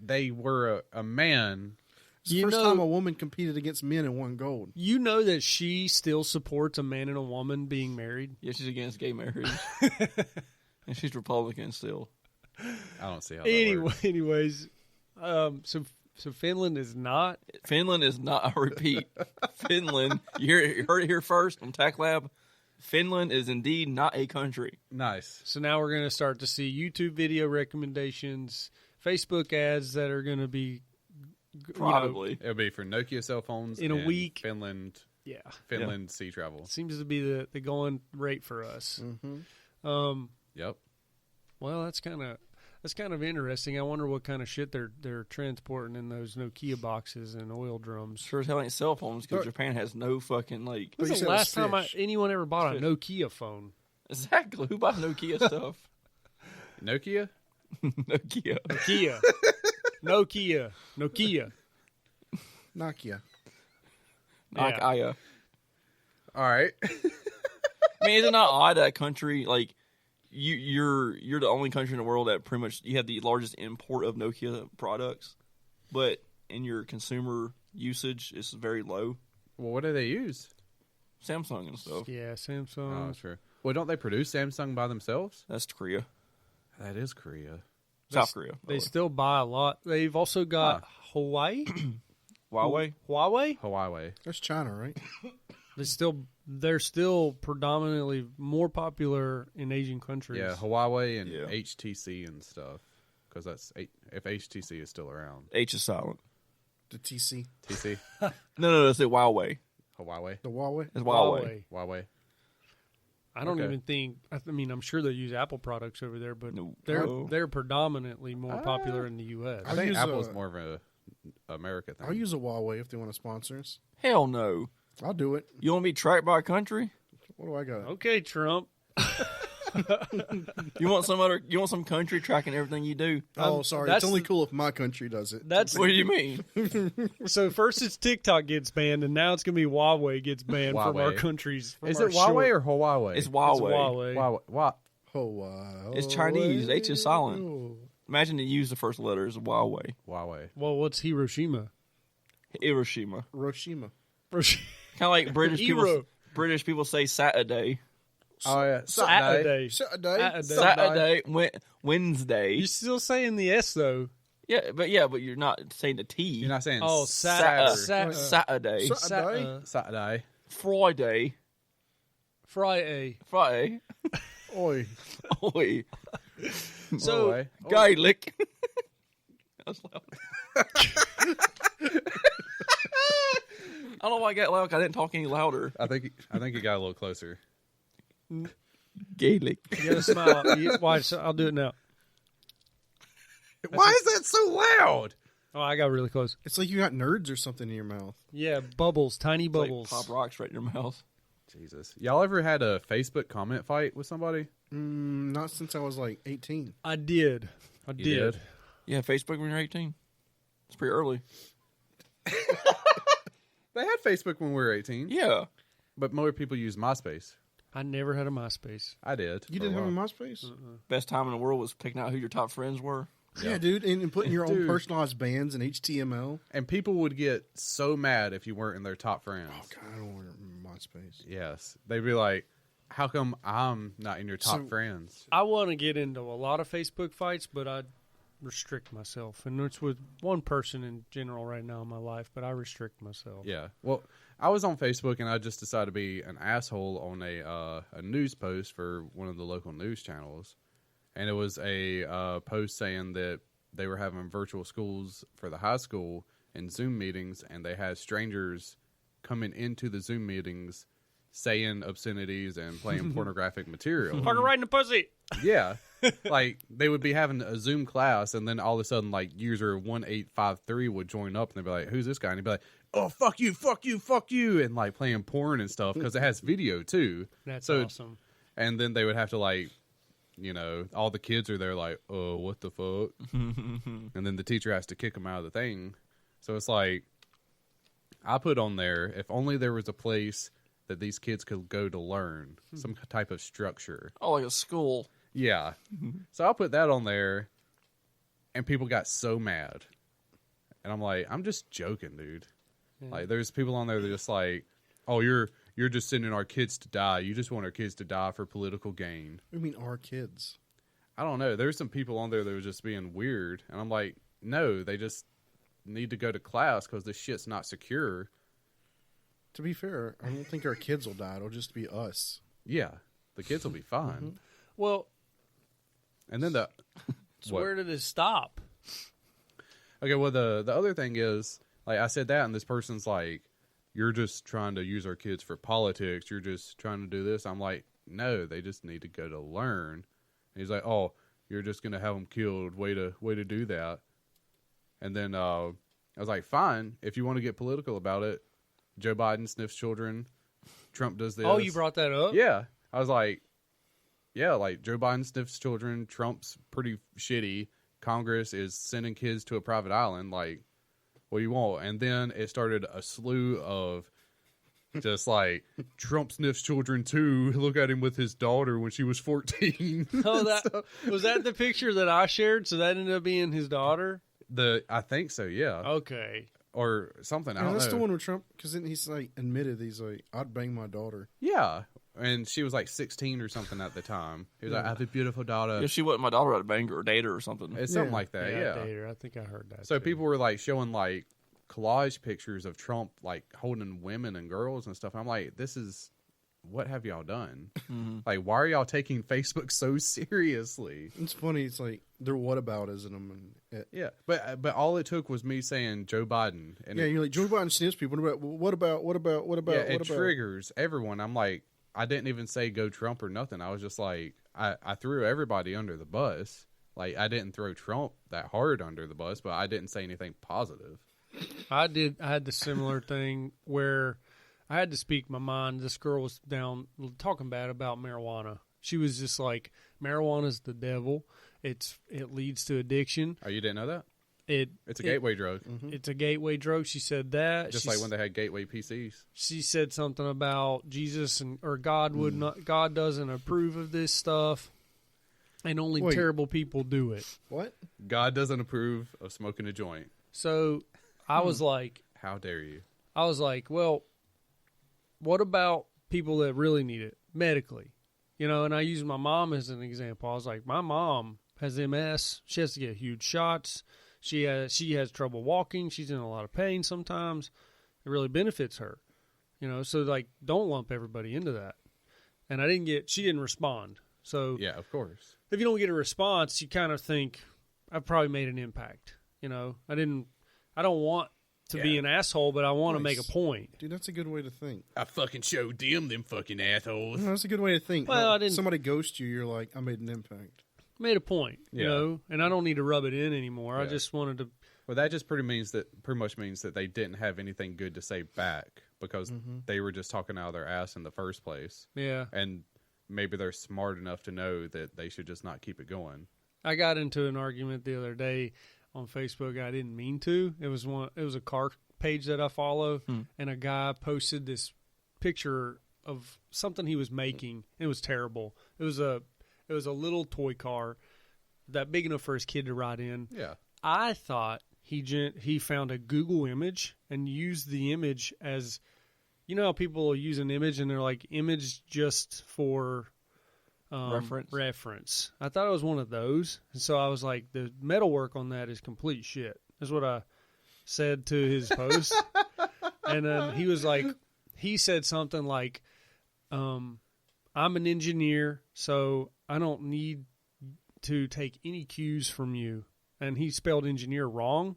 they were a man. It's the You first know- time a woman competed against men and won gold. You know that she still supports a man and a woman being married. Yeah, she's against gay marriage. And she's Republican still. I don't see how that works. Anyways, so Finland is not. Finland is not, I repeat, Finland, you heard it here first on TACT Lab. Finland is indeed not a country. Nice. So now we're going to start to see YouTube video recommendations, Facebook ads that are going to be Probably. It'll be for Nokia cell phones In a and week. Finland sea travel. Seems to be the going rate for us. Yep. Well, that's kind of interesting. I wonder what kind of shit they're transporting in those Nokia boxes and oil drums. Sure as hell ain't cell phones because Japan has no fucking, like... When's you the said it was last time fish. anyone ever bought a Nokia phone? Exactly. Who buys Nokia stuff? Nokia? Nokia. Nokia. Nokia. Nokia. Like, Yeah. All right. I mean, is it not odd that a country like you're the only country in the world that pretty much you have the largest import of Nokia products, but in your consumer usage it's very low. Well, what do they use? Samsung and stuff. Yeah, Samsung. Oh, sure. Well, don't they produce Samsung by themselves? That's Korea, That is Korea. South Korea. They still buy a lot. They've also got Hawaii. Huawei. Huawei. That's China, right? They're still predominantly more popular in Asian countries. Yeah, Huawei and Yeah. HTC and stuff. Because that's if HTC is still around. H is silent. The TC, TC, No, it's Huawei. Huawei, the Huawei. It's Huawei. Huawei. I don't Okay. even think. I mean, I'm sure they use Apple products over there, but No. they're predominantly more popular in the U.S. I think use Apple's a- more of a America thing. I'll use a Huawei if they want to sponsor us. Hell no. I'll do it. You want to be tracked by a country? What do I got? Okay, Trump. You want some country tracking everything you do? Oh, sorry. that's It's only the- cool if my country does it. That's What do you mean? so. First, it's TikTok gets banned, and now it's gonna be Huawei gets banned from our Huawei. countries. Is from it our Huawei short- or Huawei? It's It's Huawei. Huawei. Huawei. What? Huawei. It's Chinese. H is silent. Imagine they use the first letters of Huawei. Huawei. Well, what's Hiroshima? Hiroshima. Hiroshima. Kind of like British people. Hero. British people say Saturday. Oh yeah, Saturday. Saturday. Saturday. Wednesday. You're still saying the S though. Yeah, but you're not saying the T. You're not saying Oh, Saturday. Saturday. Saturday. Saturday. Friday. Friday. Friday. Oi. Oi. So Huawei. Gaelic. That was loud. I don't know why I got loud. 'Cause I didn't talk any louder. I think you got a little closer. Gaelic. you gotta smile. Watch. I'll do it now. Why is that so loud? Oh, I got really close. It's like you got nerds or something in your mouth. Yeah, bubbles, tiny Like bubbles. pop rocks right in your mouth. Jesus, y'all ever had a Facebook comment fight with somebody? Not since I was like 18. I did. I You did. did? Yeah, Facebook when you're 18. It's pretty early. They had Facebook when we were 18. Yeah. But more people use MySpace. I never had a MySpace. I did. You for didn't have a while. MySpace? Best time in the world was picking out who your top friends were. Yeah, dude. And putting your own Dude. personalized bands and HTML. And people would get so mad if you weren't in their top friends. Oh, God, I don't want MySpace. Yes. They'd be like, how come I'm not in your top So- friends? I want to get into a lot of Facebook fights, but I restrict myself. And it's with one person in general right now in my life, but I restrict myself. Yeah. Well, I was on Facebook and I just decided to be an asshole on a news post for one of the local news channels. And it was a post saying that they were having virtual schools for the high school and Zoom meetings, and they had strangers coming into the Zoom meetings saying obscenities and playing pornographic material. Fucker right in the pussy. Yeah. Like, they would be having a Zoom class, and then all of a sudden, like, user 1853 would join up, and they'd be like, who's this guy? And he'd be like, oh, fuck you, fuck you, fuck you, and, like, playing porn and stuff, because it has video, too. That's So- awesome. And then they would have to, like, you know, all the kids are there like, oh, what the fuck? And then the teacher has to kick them out of the thing. So it's like, I put on there, if only there was a place that these kids could go to learn, some type of structure. Oh, like a school. Yeah. So I put that on there, and people got so mad. And I'm like, I'm just joking, dude. Like, there's people on there that are just like, oh, you're just sending our kids to die. You just want our kids to die for political gain. What do you mean, our kids? I don't know. There's some people on there that were just being weird. And I'm like, no, they just need to go to class because this shit's not secure. To be fair, I don't think our kids will die. It'll just be us. Yeah. The kids will be fine. Well, And then the... so what? where did it stop? Okay, well, the other thing is, like, I said that, and this person's like, you're just trying to use our kids for politics. You're just trying to do this. I'm like, no, they just need to go to learn. And he's like, oh, you're just going to have them killed. Way to do that. And then I was like, fine, if you want to get political about it. Joe Biden sniffs children. Trump does this. Oh, you brought that up? Yeah. I was like, yeah, like Joe Biden sniffs children. Trump's pretty shitty. Congress is sending kids to a private island. Like, what do you want? And then it started a slew of Just like Trump sniffs children too. Look at him with his daughter when she was 14. Oh, that was that the picture that I shared. So that ended up being his daughter. I think so, yeah, Okay. or something. I Yeah, don't that's know. the one with Trump, because then he's like admitted he's like, I'd bang my daughter. Yeah, and she was like 16 or something at the time. He was like, I have a beautiful daughter. If she wasn't my daughter, I'd bang her or date her or something. It's something Yeah. like that. Yeah, Yeah. Dater. I think I heard that. So too. people were like showing like collage pictures of Trump like holding women and girls and stuff. I'm like, this is what have y'all done? Like, why are y'all taking Facebook so seriously? It's funny. It's like they're whataboutism and Yeah, but all it took was me saying Joe Biden, and yeah, you're like Joe Biden sniffs people. What about? it triggers everyone. I'm like, I didn't even say go Trump or nothing. I was just like, I threw everybody under the bus. Like, I didn't throw Trump that hard under the bus, but I didn't say anything positive. I had the similar thing where I had to speak my mind. This girl was down talking bad about marijuana. She was just like, marijuana's the devil. It leads to addiction. Oh, you didn't know that? It's a it- gateway drug, It's a gateway drug. She said that. just like when they had gateway PCs. She said something about Jesus or God would not. God doesn't approve of this stuff, and only Wait. terrible people do it. What? God doesn't approve of smoking a joint. So I was like, How dare you? well, what about people that really need it medically? You know, and I used my mom as an example. I was like, my mom has MS. She has to get huge shots. She has trouble walking. She's in a lot of pain sometimes. It really benefits her. You know, so like, don't lump everybody into that. And she didn't respond. So Yeah, of course. if you don't get a response, you kind of think, I've probably made an impact. You know, I don't want to be an asshole, but I want to Nice. make a point. Dude, that's a good way to think. I fucking showed them fucking assholes. No, that's a good way to think. Well, Like, I didn't- somebody ghosts you, you're like, I made an impact. Made a point, you Yeah. know, and I don't need to rub it in anymore. I Yeah. just wanted to. Well, that just pretty much means that they didn't have anything good to say back because they were just talking out of their ass in the first place. Yeah, And maybe they're smart enough to know that they should just not keep it going. I got into an argument the other day on Facebook. I didn't mean to. It was a car page that I follow, and a guy posted this picture of something he was making. It was terrible. It was a little toy car that big enough for his kid to ride in. Yeah. I thought he found a Google image and used the image as, you know how people will use an image and they're like, image just for reference. I thought it was one of those. And so I was like, the metalwork on that is complete shit. That's what I said to his post. And then he said something like, I'm an engineer, so I don't need to take any cues from you. And he spelled engineer wrong.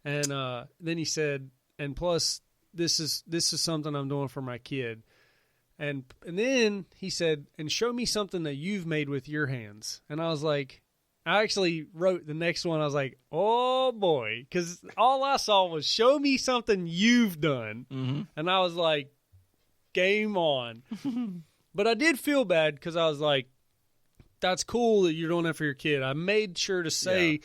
And then he said, and plus, this is something I'm doing for my kid. And then he said, and show me something that you've made with your hands. And I was like, I actually wrote the next one. I was like, oh boy, because all I saw was show me something you've done. Mm-hmm. And I was like, game on. But I did feel bad because I was like, that's cool that you're doing that for your kid. I made sure to say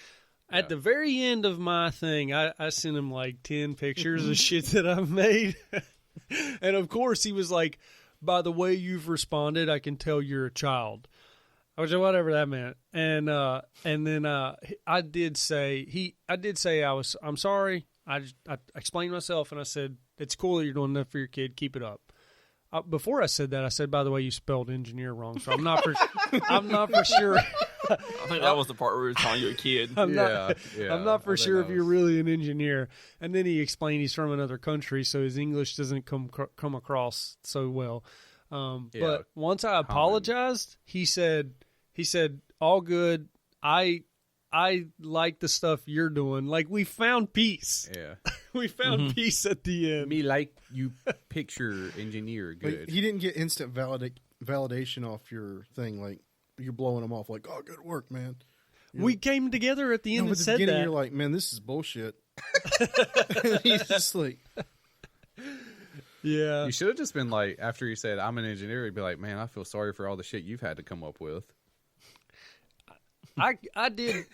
at the very end of my thing, I sent him like 10 pictures of shit that I've made. And of course he was like, by the way you've responded, I can tell you're a child. I was like, whatever that meant. And then I did say I'm sorry. I explained myself and I said, it's cool that you're doing that for your kid. Keep it up. Before I said that, I said, by the way, you spelled engineer wrong. So I'm not for sure. I think that was the part where we were calling you a kid. I'm not I for think sure that if you're was- really an engineer. And then he explained he's from another country, so his English doesn't come across so well. But once I apologized, he said, all good. I like the stuff you're doing. Like, we found peace. Yeah. We found peace at the end. Me like you picture engineer Like, good. he didn't get instant validation off your thing. Like, you're blowing him off. Like, oh, good work, man. We came together at the end No, and at the said beginning, that. you're like, man, this is bullshit. And he's just like, Yeah. You should have just been like, after you said, I'm an engineer, you'd be like, man, I feel sorry for all the shit you've had to come up with. I did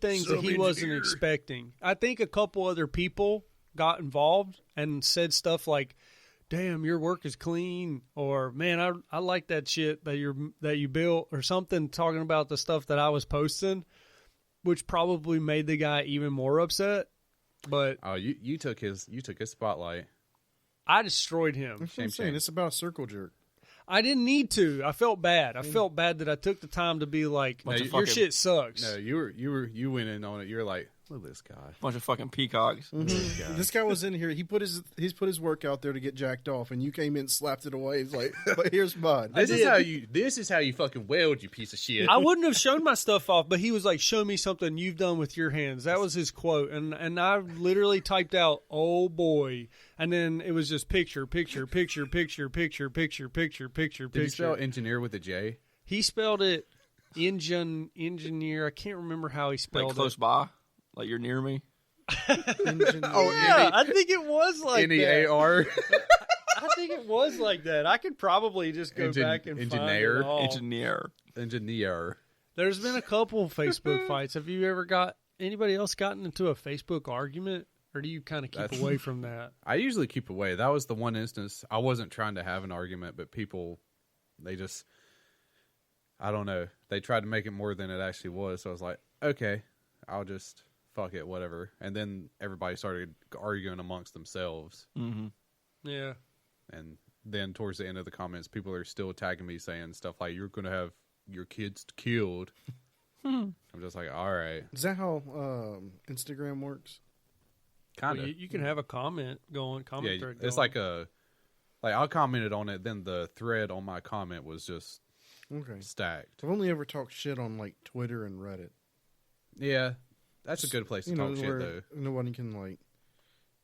things that he wasn't expecting. I think a couple other people got involved and said stuff like, "Damn, your work is clean," or "Man, I like that shit that you built," or something, talking about the stuff that I was posting, which probably made the guy even more upset. But you took his spotlight. I destroyed him. That's what I'm saying. It's about a circle jerk. I didn't need to. I felt bad. I felt bad that I took the time to be like, your shit sucks. No, you went in on it. You're like, look at this guy. Bunch of fucking peacocks. Mm-hmm. This guy was in here. He's put his work out there to get jacked off, and you came in and slapped it away. He's like, but here's mine. This is how you fucking weld, you piece of shit. I wouldn't have shown my stuff off, but he was like, "Show me something you've done with your hands." That was his quote, and I literally typed out, "Oh boy," and then it was just picture. Did he spell engineer with a J? He spelled it engineer. I can't remember how he spelled like close by, like you're near me. I think it was like N-E-A-R. I think it was like that. I could probably just go back and find it all. Engineer. There's been a couple Facebook fights. Have you ever anybody else gotten into a Facebook argument, or do you kind of keep away from that? I usually keep away. That was the one instance. I wasn't trying to have an argument, but people, they just, I don't know. They tried to make it more than it actually was. So I was like, okay, I'll just fuck it, whatever. And then everybody started arguing amongst themselves. Mm-hmm. Yeah. And then towards the end of the comments, people are still tagging me saying stuff like, "You're going to have your kids killed." I'm just like, all right. Is that how Instagram works? Kind of. Well, you can have a comment thread going. It's like I commented on it, then the thread on my comment was just stacked. I've only ever talked shit on like Twitter and Reddit. Yeah, that's a good place to talk shit, though. Nobody can like.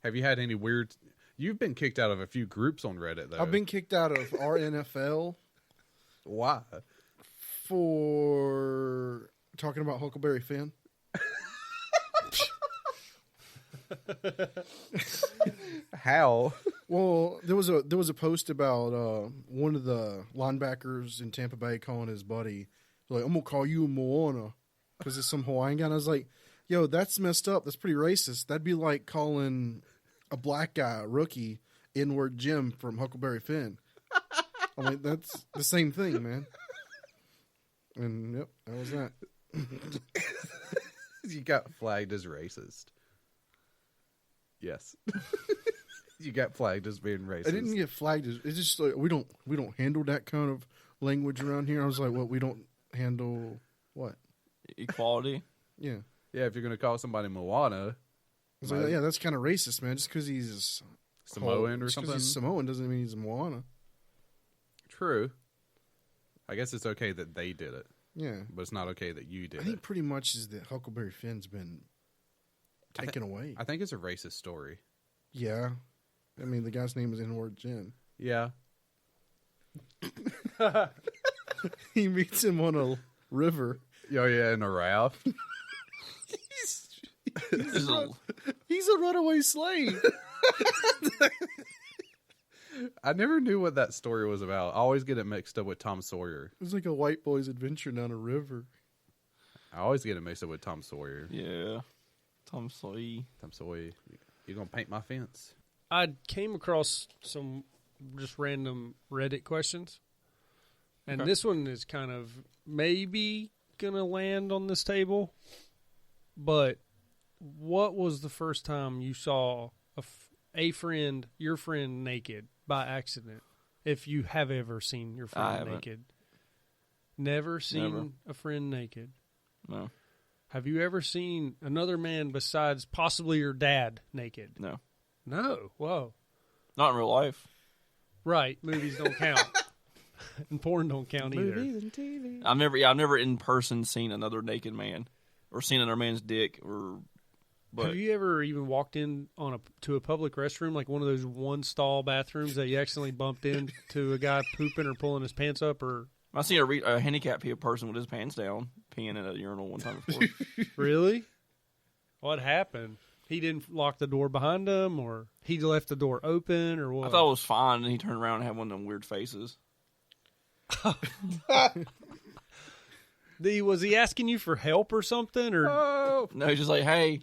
Have you had any weird? You've been kicked out of a few groups on Reddit, though. I've been kicked out of our NFL. Why? For talking about Huckleberry Finn. How? Well, there was a post about one of the linebackers in Tampa Bay calling his buddy, like, "I'm gonna call you a Moana," because it's some Hawaiian guy. And I was like, "Yo, that's messed up. That's pretty racist. That'd be like calling a black guy, a rookie, N-word Jim from Huckleberry Finn." I'm like, that's the same thing, man. And yep, that was that. You got flagged as racist. Yes. You got flagged as being racist. I didn't get flagged as, it's just like we don't handle that kind of language around here. I was like, "What? We don't handle what? Equality?" Yeah. Yeah, if you're gonna call somebody Moana, I was like, yeah, that's kind of racist, man. Just because he's Samoan or just something. He's Samoan doesn't mean he's a Moana. True. I guess it's okay that they did it. Yeah, but it's not okay that you did I think it. pretty much is that Huckleberry Finn's been taken away. I think it's a racist story. Yeah. I mean, the guy's name is N-word Jim. Yeah. He meets him on a river. Oh, yeah, in a raft. He's a runaway slave. I never knew what that story was about. I always get it mixed up with Tom Sawyer. It was like a white boy's adventure down a river. I always get it mixed up with Tom Sawyer. Yeah. Tom Sawyer. Tom Sawyer. You gonna paint my fence? I came across some just random Reddit questions. And this one is kind of maybe going to land on this table. But what was the first time you saw your friend naked by accident? If you have ever seen your friend naked. Never seen a friend naked? No. Have you ever seen another man besides possibly your dad naked? No. No. Whoa. Not in real life. Right. Movies don't count. And porn don't count either. Movies and TV. I've never in person seen another naked man or seen another man's dick but have you ever even walked in to a public restroom, like one of those one stall bathrooms that you accidentally bumped into a guy pooping or pulling his pants up? Or I've seen a handicapped person with his pants down peeing in a urinal one time before. Really? What happened? He didn't lock the door behind him, or he left the door open, or what? I thought it was fine, and he turned around and had one of them weird faces. Was he asking you for help or something? Or No, he's just like, "Hey,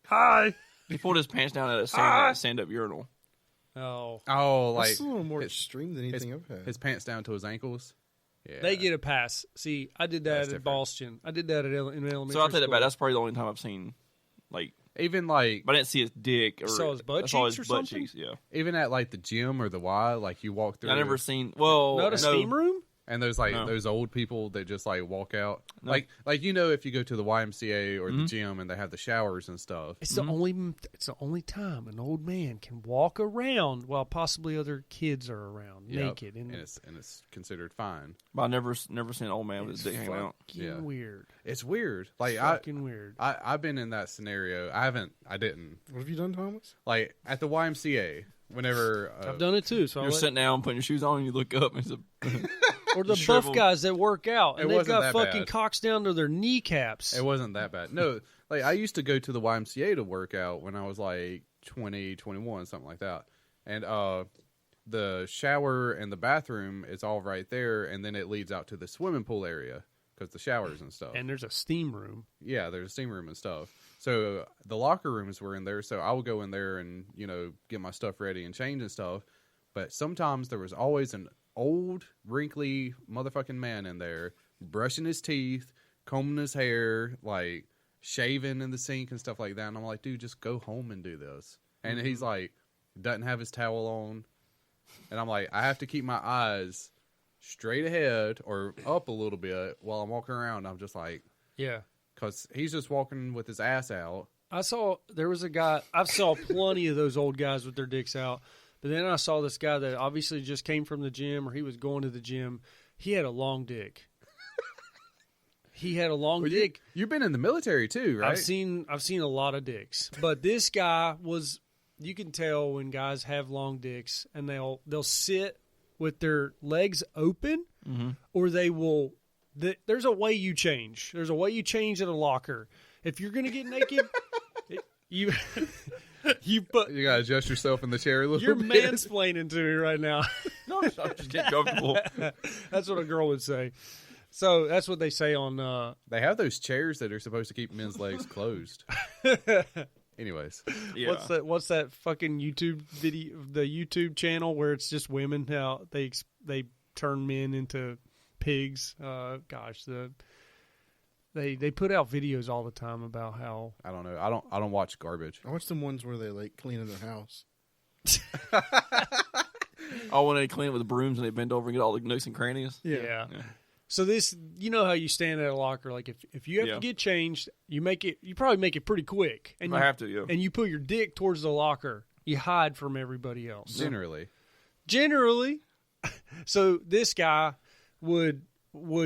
hi, He pulled his pants down at a stand-up urinal. Oh, like That's a little more extreme than anything I've had. his pants down to his ankles. Yeah, they get a pass. See, I did that That's at different. Boston. I did that in elementary So I'll take that school. back. That's probably the only time I've seen, like, even like but I didn't see his dick. Or, saw his butt I saw cheeks his or butt something? cheeks, yeah. even at like the gym or the Y, like you walk through. I never seen, well, Not a steam room? And there's like No. those old people that just like walk out, No. like if you go to the YMCA or the gym and they have the showers and stuff. It's the only time an old man can walk around while possibly other kids are around Yep. naked. and it's considered fine. But I never seen an old man with his dick hanging out. fucking Yeah. weird. It's weird. Like Fucking weird. I've been in that scenario. I didn't What have you done, Thomas? like at the YMCA. Whenever I've done it too. So You're sitting down, putting your shoes on, and you look up, and it's or the buff shriveled. guys that work out and It they've wasn't got that fucking bad. cocks down to their kneecaps. it wasn't that bad. No, like I used to go to the YMCA to work out when I was like 20, 21, something like that. And the shower and the bathroom is all right there, and then it leads out to the swimming pool area because the showers and stuff. And there's a steam room. Yeah, there's a steam room and stuff. So the locker rooms were in there, so I would go in there and, get my stuff ready and change and stuff. But sometimes there was always an old, wrinkly motherfucking man in there brushing his teeth, combing his hair, like shaving in the sink and stuff like that. And I'm like, dude, just go home and do this. And he's like, doesn't have his towel on. And I'm like, I have to keep my eyes straight ahead or up a little bit while I'm walking around. I'm just like, Yeah. because he's just walking with his ass out. There was a guy, I saw plenty of those old guys with their dicks out. But then I saw this guy that obviously just came from the gym or he was going to the gym. He had a long dick. He had a long dick. You've been in the military too, right? I've seen a lot of dicks. But this guy was, you can tell when guys have long dicks and they'll sit with their legs open or they will, there's a way you change. There's a way you change at a locker. If you're going to get naked, you gotta adjust yourself in the chair a little you're bit. mansplaining to me right now. no, I'm just getting comfortable. That's what a girl would say. So that's what they say on. They have those chairs that are supposed to keep men's legs closed. Anyways, Yeah. What's that fucking YouTube video? The YouTube channel where it's just women how they turn men into pigs. They put out videos all the time about how I don't know. I don't watch garbage. I watch them ones where they like cleaning their house. Oh, when they clean it with brooms and they bend over and get all the nooks and crannies. yeah. Yeah. So this, you know how you stand at a locker, like if you have Yeah. to get changed, you probably make it pretty quick, and I you have to, yeah. and you put your dick towards the locker. You hide from everybody else. Generally, So this guy would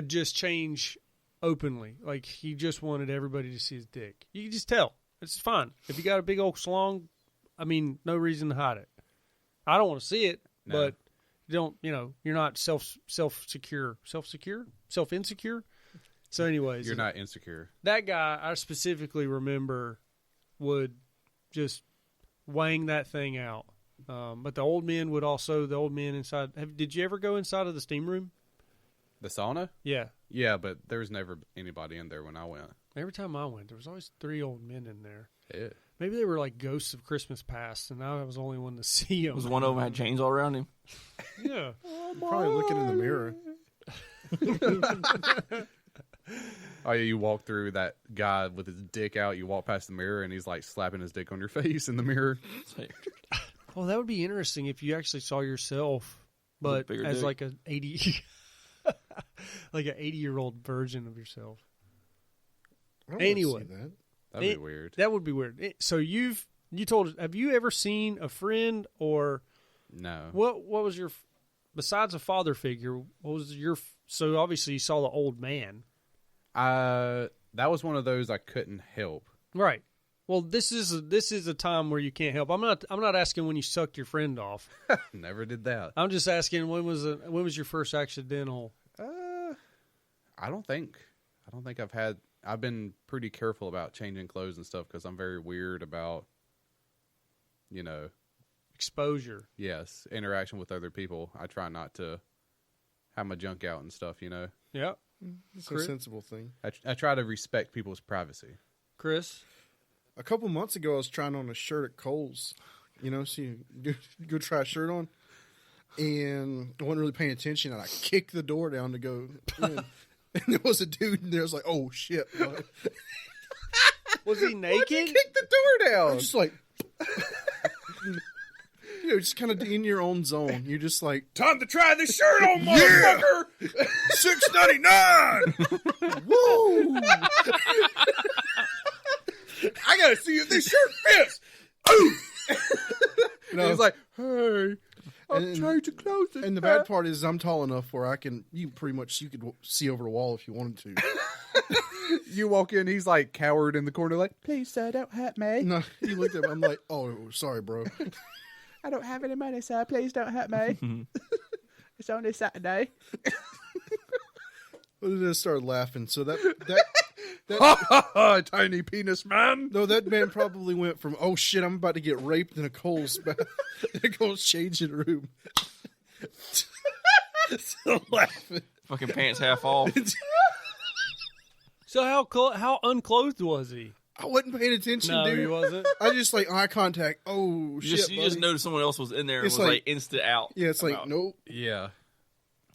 just change openly, like he just wanted everybody to see his dick. You can just tell. It's fine if you got a big old schlong. I mean, no reason to hide it. I don't want to see it, No. but you don't. You're not self-insecure. So, anyways, you're not insecure. that guy I specifically remember would just wang that thing out. But the old men inside. Did you ever go inside of the steam room? The sauna? Yeah. Yeah, but there was never anybody in there when I went. Every time I went, there was always 3 old men in there. Yeah. Maybe they were like ghosts of Christmas past, and I was the only one to see them. Was one of them had chains all around him? Yeah. Probably looking in the mirror. Oh, yeah, you walk through that guy with his dick out. You walk past the mirror, and he's like slapping his dick on your face in the mirror. Well, that would be interesting if you actually saw yourself, but bigger as dick. like an 80, like an 80-year-old version of yourself. I don't wanna Anyway. see that. That'd be weird. That would be weird. So have you ever seen a friend or No. what was your, besides a father figure, what was your, so obviously you saw the old man. That was one of those I couldn't help. Right. Well, this is a time where you can't help. I'm not asking when you sucked your friend off. Never did that. I'm just asking when was your first accidental? I don't think I've been pretty careful about changing clothes and stuff because I'm very weird about, Exposure. yes, interaction with other people. I try not to have my junk out and stuff, Yeah. It's Chris? a sensible thing. I try to respect people's privacy. Chris? A couple months ago, I was trying on a shirt at Kohl's. You know, so you go try a shirt on. And I wasn't really paying attention, and I kicked the door down to go in. And there was a dude in there. I was like, oh, shit. Was he naked? Kick the door down. I'm just like... You know, just kind of in your own zone. You're just like, Time to try this shirt on, motherfucker. $6.99. Woo! I gotta see if this shirt fits. Ooh. No. He's like, hey, I'm And- trying to close it. And the bad part is, I'm tall enough where you could see over the wall if you wanted to. You walk in, he's like cowered in the corner, like, please, sir, don't hurt me. No, you looked at me. I'm like, oh, sorry, bro. I don't have any money, sir. Please don't hurt me. It's only Saturday. I just started laughing. So that Tiny penis man. no, that man probably went from, oh shit, I'm about to get raped in a Kohl's changing room. So laughing. Fucking pants half off. So how unclothed was he? I wasn't paying attention, No, dude. he wasn't. I just like eye contact. Oh You shit, just buddy. noticed someone else was in there and It's was like- like instant out. Yeah, it's like, About- nope. Yeah.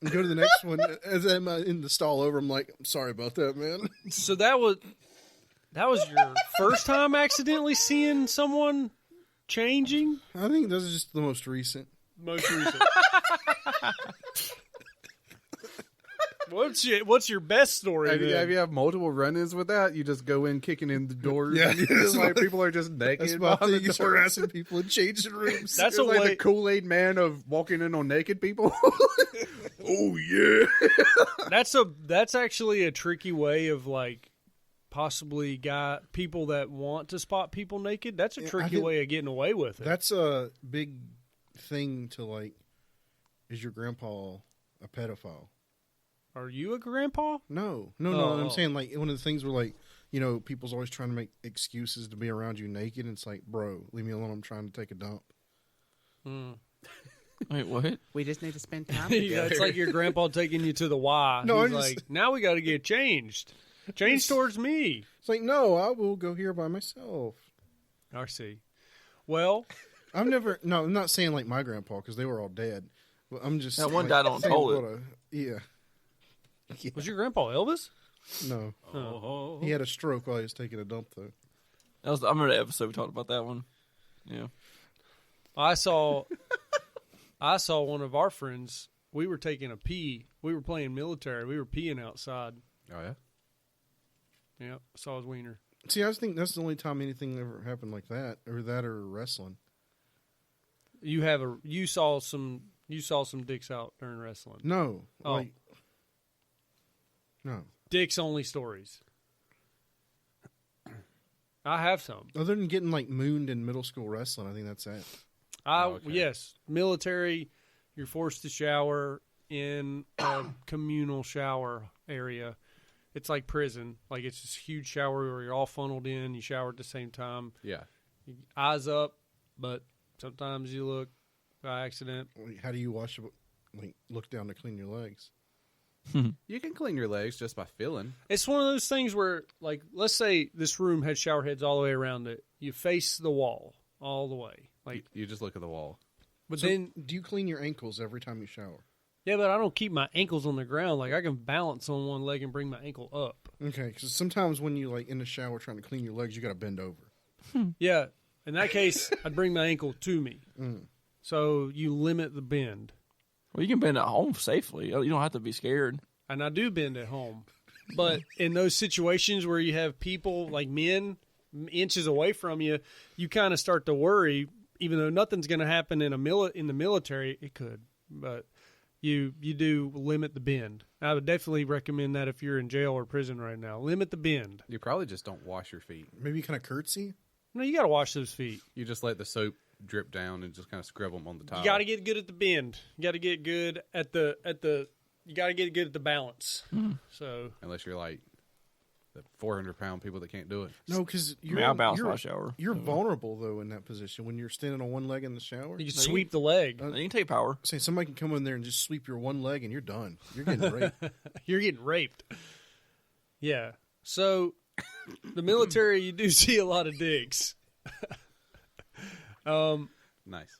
And go to the next one. As I'm in the stall over, I'm like, I'm sorry about that, man. So that was your first time accidentally seeing someone changing? I think this is just the most recent. Most recent. What's your best story? Have then? you have multiple run-ins with that? You just go in kicking in the doors. Yeah, and it's that's like my- people are just naked That's my behind thing. the Is doors. harassing people in changing rooms. That's It's a like way. the Kool-Aid man of walking in on naked people. Oh yeah. That's actually a tricky way of like possibly got people that want to spot people naked. That's a Yeah, I tricky think way of getting away with it. That's a big thing to like. Is your grandpa a pedophile? Are you a grandpa? No. Oh. I'm saying like one of the things where like, you know, people's always trying to make excuses to be around you naked. And it's like, bro, leave me alone. I'm trying to take a dump. Wait, what? We just need to spend time Yeah, it's like your grandpa taking you to the Y. No, He's I'm just- like, now we got to get changed. Change towards me. It's like, no, I will go here by myself. I see. Well, I'm not saying like my grandpa because they were all dead. But I'm just That one like, died on a saying toilet. what yeah. was your grandpa Elvis? No. Oh. He had a stroke while he was taking a dump, though. I remember the episode we talked about that one. Yeah. I saw one of our friends. We were taking a pee. We were playing military. We were peeing outside. Oh yeah. Yeah, saw his wiener. See, I think that's the only time anything ever happened like that or wrestling. You saw some dicks out during wrestling. No. Oh. Like, no. Dicks only stories. I have some. Other than getting like mooned in middle school wrestling, I think that's it. Okay. Yes, military. You're forced to shower in a communal shower area. It's like prison. Like it's this huge shower where you're all funneled in. You shower at the same time. Yeah. Eyes up, but sometimes you look by accident. Like, how do you look down to clean your legs? You can clean your legs just by feeling. It's one of those things where, like, let's say this room had shower heads all the way around it. You face the wall all the way. Like, You just look at the wall. but So, then, do you clean your ankles every time you shower? yeah, but I don't keep my ankles on the ground. Like, I can balance on one leg and bring my ankle up. Okay, because sometimes when you like in the shower trying to clean your legs, you got to bend over. Yeah, in that case, I'd bring my ankle to me. So you limit the bend. Well, you can bend at home safely. You don't have to be scared. And I do bend at home. But in those situations where you have people, like men, inches away from you, you kind of start to worry, even though nothing's going to happen in the military. It could, but you do limit the bend. I would definitely recommend that if you're in jail or prison right now. Limit the bend. You probably just don't wash your feet. Maybe kind of curtsy. No, you got to wash those feet. You just let the soap drip down and just kind of scrub them on the towel. You got to get good at the bend. You got to get good at the. You got to get good at the balance. So Unless you're like the 400-pound people that can't do it. No, because I bounce my shower. You're vulnerable though in that position when you're standing on one leg in the shower. you can sweep the leg. You can take power. Say somebody can come in there and just sweep your one leg and you're done. You're getting raped. You're getting raped. Yeah. So The military, you do see a lot of dicks. Nice.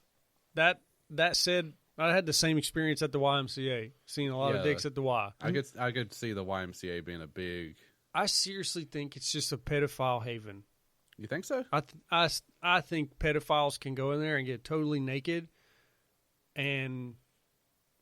That said, I had the same experience at the YMCA, seeing a lot of dicks at the Y. I could see the YMCA being a big. I seriously think it's just a pedophile haven. You think so? I think pedophiles can go in there and get totally naked, and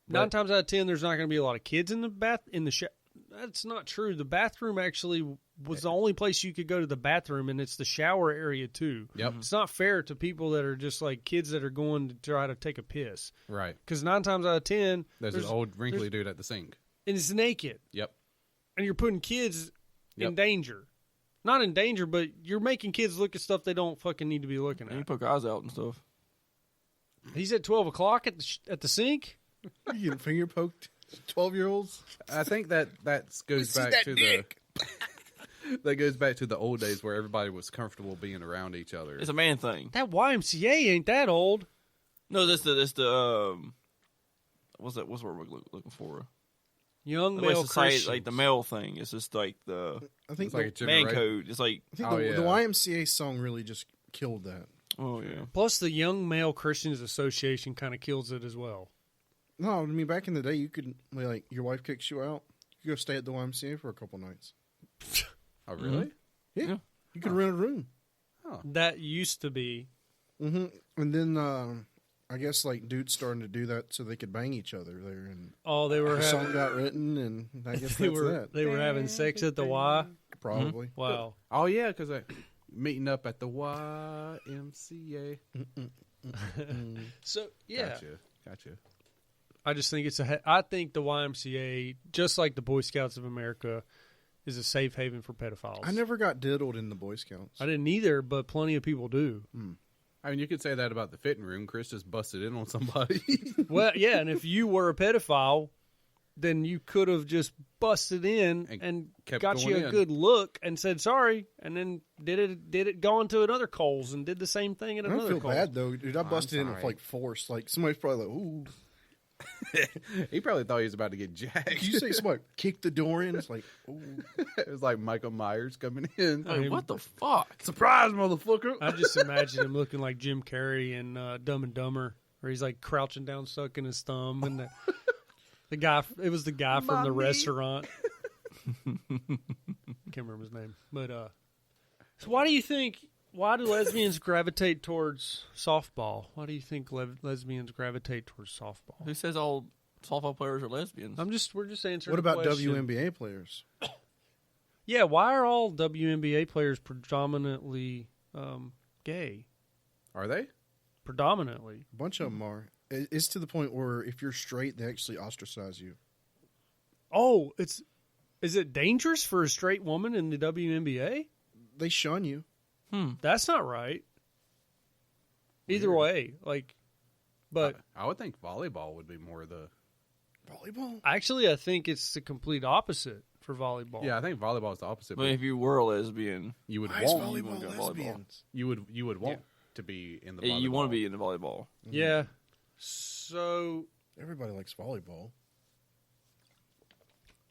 9 times out of 10, there's not going to be a lot of kids in the shower. That's not true. The bathroom actually was the only place you could go to the bathroom, and it's the shower area too. Yep. It's not fair to people that are just like kids that are going to try to take a piss. Right. Because 9 times out of 10, There's an old wrinkly dude at the sink. and it's naked, Yep. and you're putting kids in Yep. danger. Not in danger, but you're making kids look at stuff they don't fucking need to be looking And you at. poke eyes out and stuff. He's at 12 o'clock at the sink. You getting finger poked? 12-year-olds? I think that goes back to that goes back to the old days where everybody was comfortable being around each other. It's a man thing. That YMCA ain't that old. No, that's the what's the word we're looking for? Young The way male society, Christians. like the male thing. It's just like the I think It's like a man generation. code. It's like, I think Oh, the yeah. YMCA song really just killed that. oh yeah. Plus, the Young Male Christians Association kind of kills it as well. No, I mean back in the day, you could like your wife kicks you out, you go stay at the YMCA for a couple nights. Oh, really? Yeah, you could rent a room. That used to be. Mm-hmm. And then I guess like dudes starting to do that so they could bang each other there, and Oh, they were the song having. got written, and I guess They that's were that. they were having sex at the Y. Probably. Wow. Oh, yeah, because meeting up at the YMCA. So yeah, Gotcha. I just think I think the YMCA, just like the Boy Scouts of America, is a safe haven for pedophiles. I never got diddled in the Boy Scouts. I didn't either, but plenty of people do. I mean, you could say that about the fitting room. Chris just busted in on somebody. Well, yeah, and if you were a pedophile, then you could have just busted in and kept got you going a in. good look and said sorry, and then did it go into another Kohl's and did the same thing at I another don't feel Kohl's. bad though, dude. I busted in with sorry. like force. Like somebody's probably like, "Ooh." He probably thought he was about to get jacked. You say somebody kicked the door in? It's like, ooh. It was like Michael Myers coming in. Like, what the fuck? Surprise, motherfucker! I just imagine him looking like Jim Carrey in Dumb and Dumber, where he's like crouching down, sucking his thumb, and the guy. It was the guy from the Mommy. restaurant. Can't remember his name, but so why do you think? Why do lesbians gravitate towards softball? Why do you think lesbians gravitate towards softball? Who says all softball players are lesbians? We're just answering. What about a question. WNBA players? Yeah, why are all WNBA players predominantly gay? Are they? Predominantly. A bunch of them are. It's to the point where if you're straight, they actually ostracize you. Oh, is it dangerous for a straight woman in the WNBA? They shun you. That's not right. Either way, but I would think volleyball would be more the. Volleyball? actually, I think it's the complete opposite for volleyball. Yeah, I think volleyball is the opposite. But if you were a lesbian, you would Why is want volleyball go volleyball. lesbians? you would want to be in the. Volleyball. you want to be in the volleyball. Yeah. So, Everybody likes volleyball.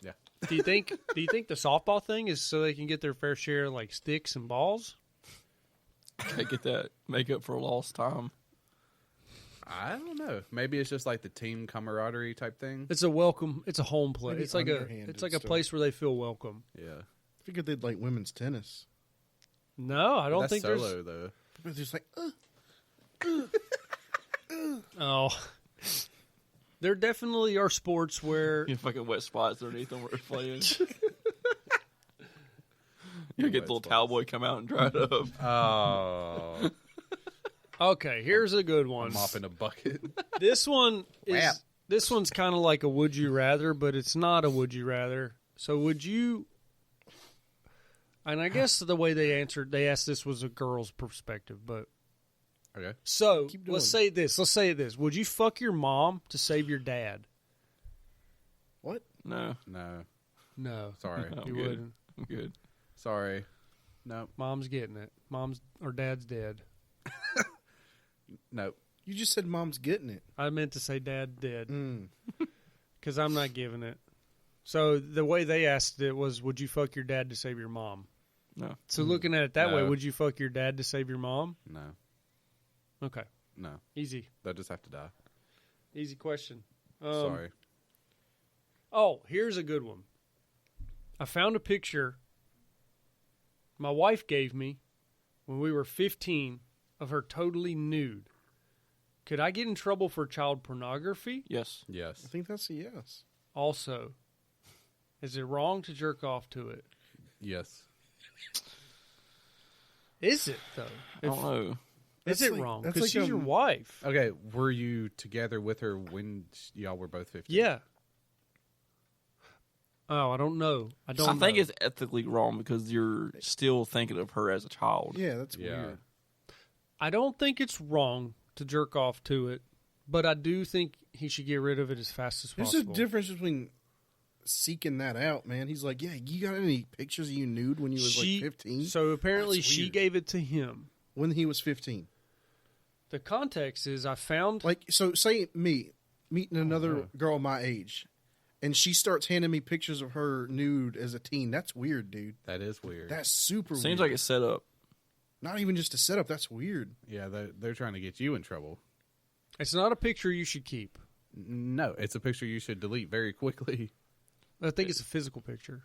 Yeah. do you think the softball thing is so they can get their fair share of like sticks and balls? They get that make up for lost time. I don't know. Maybe it's just like the team camaraderie type thing. It's a welcome. It's a home place. Maybe It's like underhanded a stuff. place where they feel welcome. Yeah. I figured they'd like women's tennis. No, I don't That's think solo though. But there's like, Oh, there definitely are sports where You fucking wet spots underneath them where they're playing. You get the little towel boy come out and dry it up. Oh, okay. Here's a good one. mop in a bucket. This one Wow. this one's kind of like a would you rather, but it's not a would you rather. So would you? And I guess the way they asked this was a girl's perspective, but Okay. so Keep doing let's it. say this. Let's say this. Would you fuck your mom to save your dad? what? No, No. No, Sorry. I'm you good. wouldn't. I'm good. Sorry. No. Mom's getting it. Mom's or dad's dead. No. You just said mom's getting it. I meant to say dad dead Mm. because I'm not giving it. So the way they asked it was, would you fuck your dad to save your mom? No. So looking at it that way, No. would you fuck your dad to save your mom? No, Okay, no, easy, they'll just have to die. easy question. Sorry. Oh, here's a good one. I found a picture my wife gave me when we were 15 of her totally nude. Could I get in trouble for child pornography? Yes. I Yes. think that's a yes. Also, is it wrong to jerk off to it? Yes. Is it, though? I don't know. Is That's it like- wrong? that's Because like she's your wife. Okay, were you together with her when y'all were both 15? Yeah. Oh, I don't know. I don't think know. it's ethically wrong because you're still thinking of her as a child. Yeah, that's Yeah. weird. I don't think it's wrong to jerk off to it, but I do think he should get rid of it as fast as There's possible. a difference between seeking that out, man. He's like, yeah, you got any pictures of you nude when you was like 15? So apparently That's she weird. gave it to him. When he was 15. The context is I found Like, so say me meeting another girl my age, and she starts handing me pictures of her nude as a teen. That's weird, dude. That is weird. That's super weird. Seems like it's set up. Not even just a setup. That's weird. Yeah, they're trying to get you in trouble. it's not a picture you should keep. No, it's a picture you should delete very quickly. I think it's a physical picture.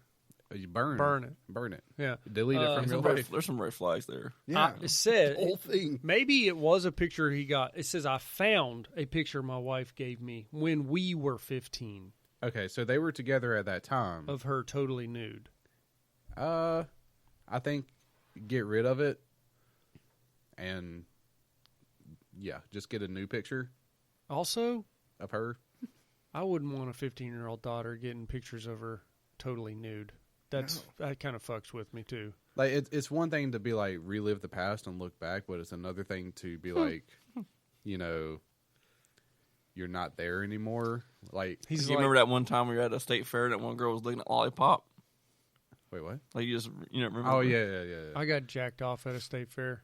You burn Burn it. Burn it. Yeah. Delete it from your life. There's some red flags there. Yeah. It said the whole thing. maybe it was a picture he got. It says I found a picture my wife gave me when we were 15 Okay, so they were together at that time. of her totally nude. I think get rid of it and yeah, just get a new picture Also, of her. I wouldn't want a 15-year-old daughter getting pictures of her totally nude. That kind of fucks with me too. Like it's one thing to be like relive the past and look back, but it's another thing to be like, you know, you're not there anymore. Like He's You like, remember that one time we were at a state fair and that one girl was looking at Lollipop? wait, what? Like you just, remember? Oh yeah. I got jacked off at a state fair.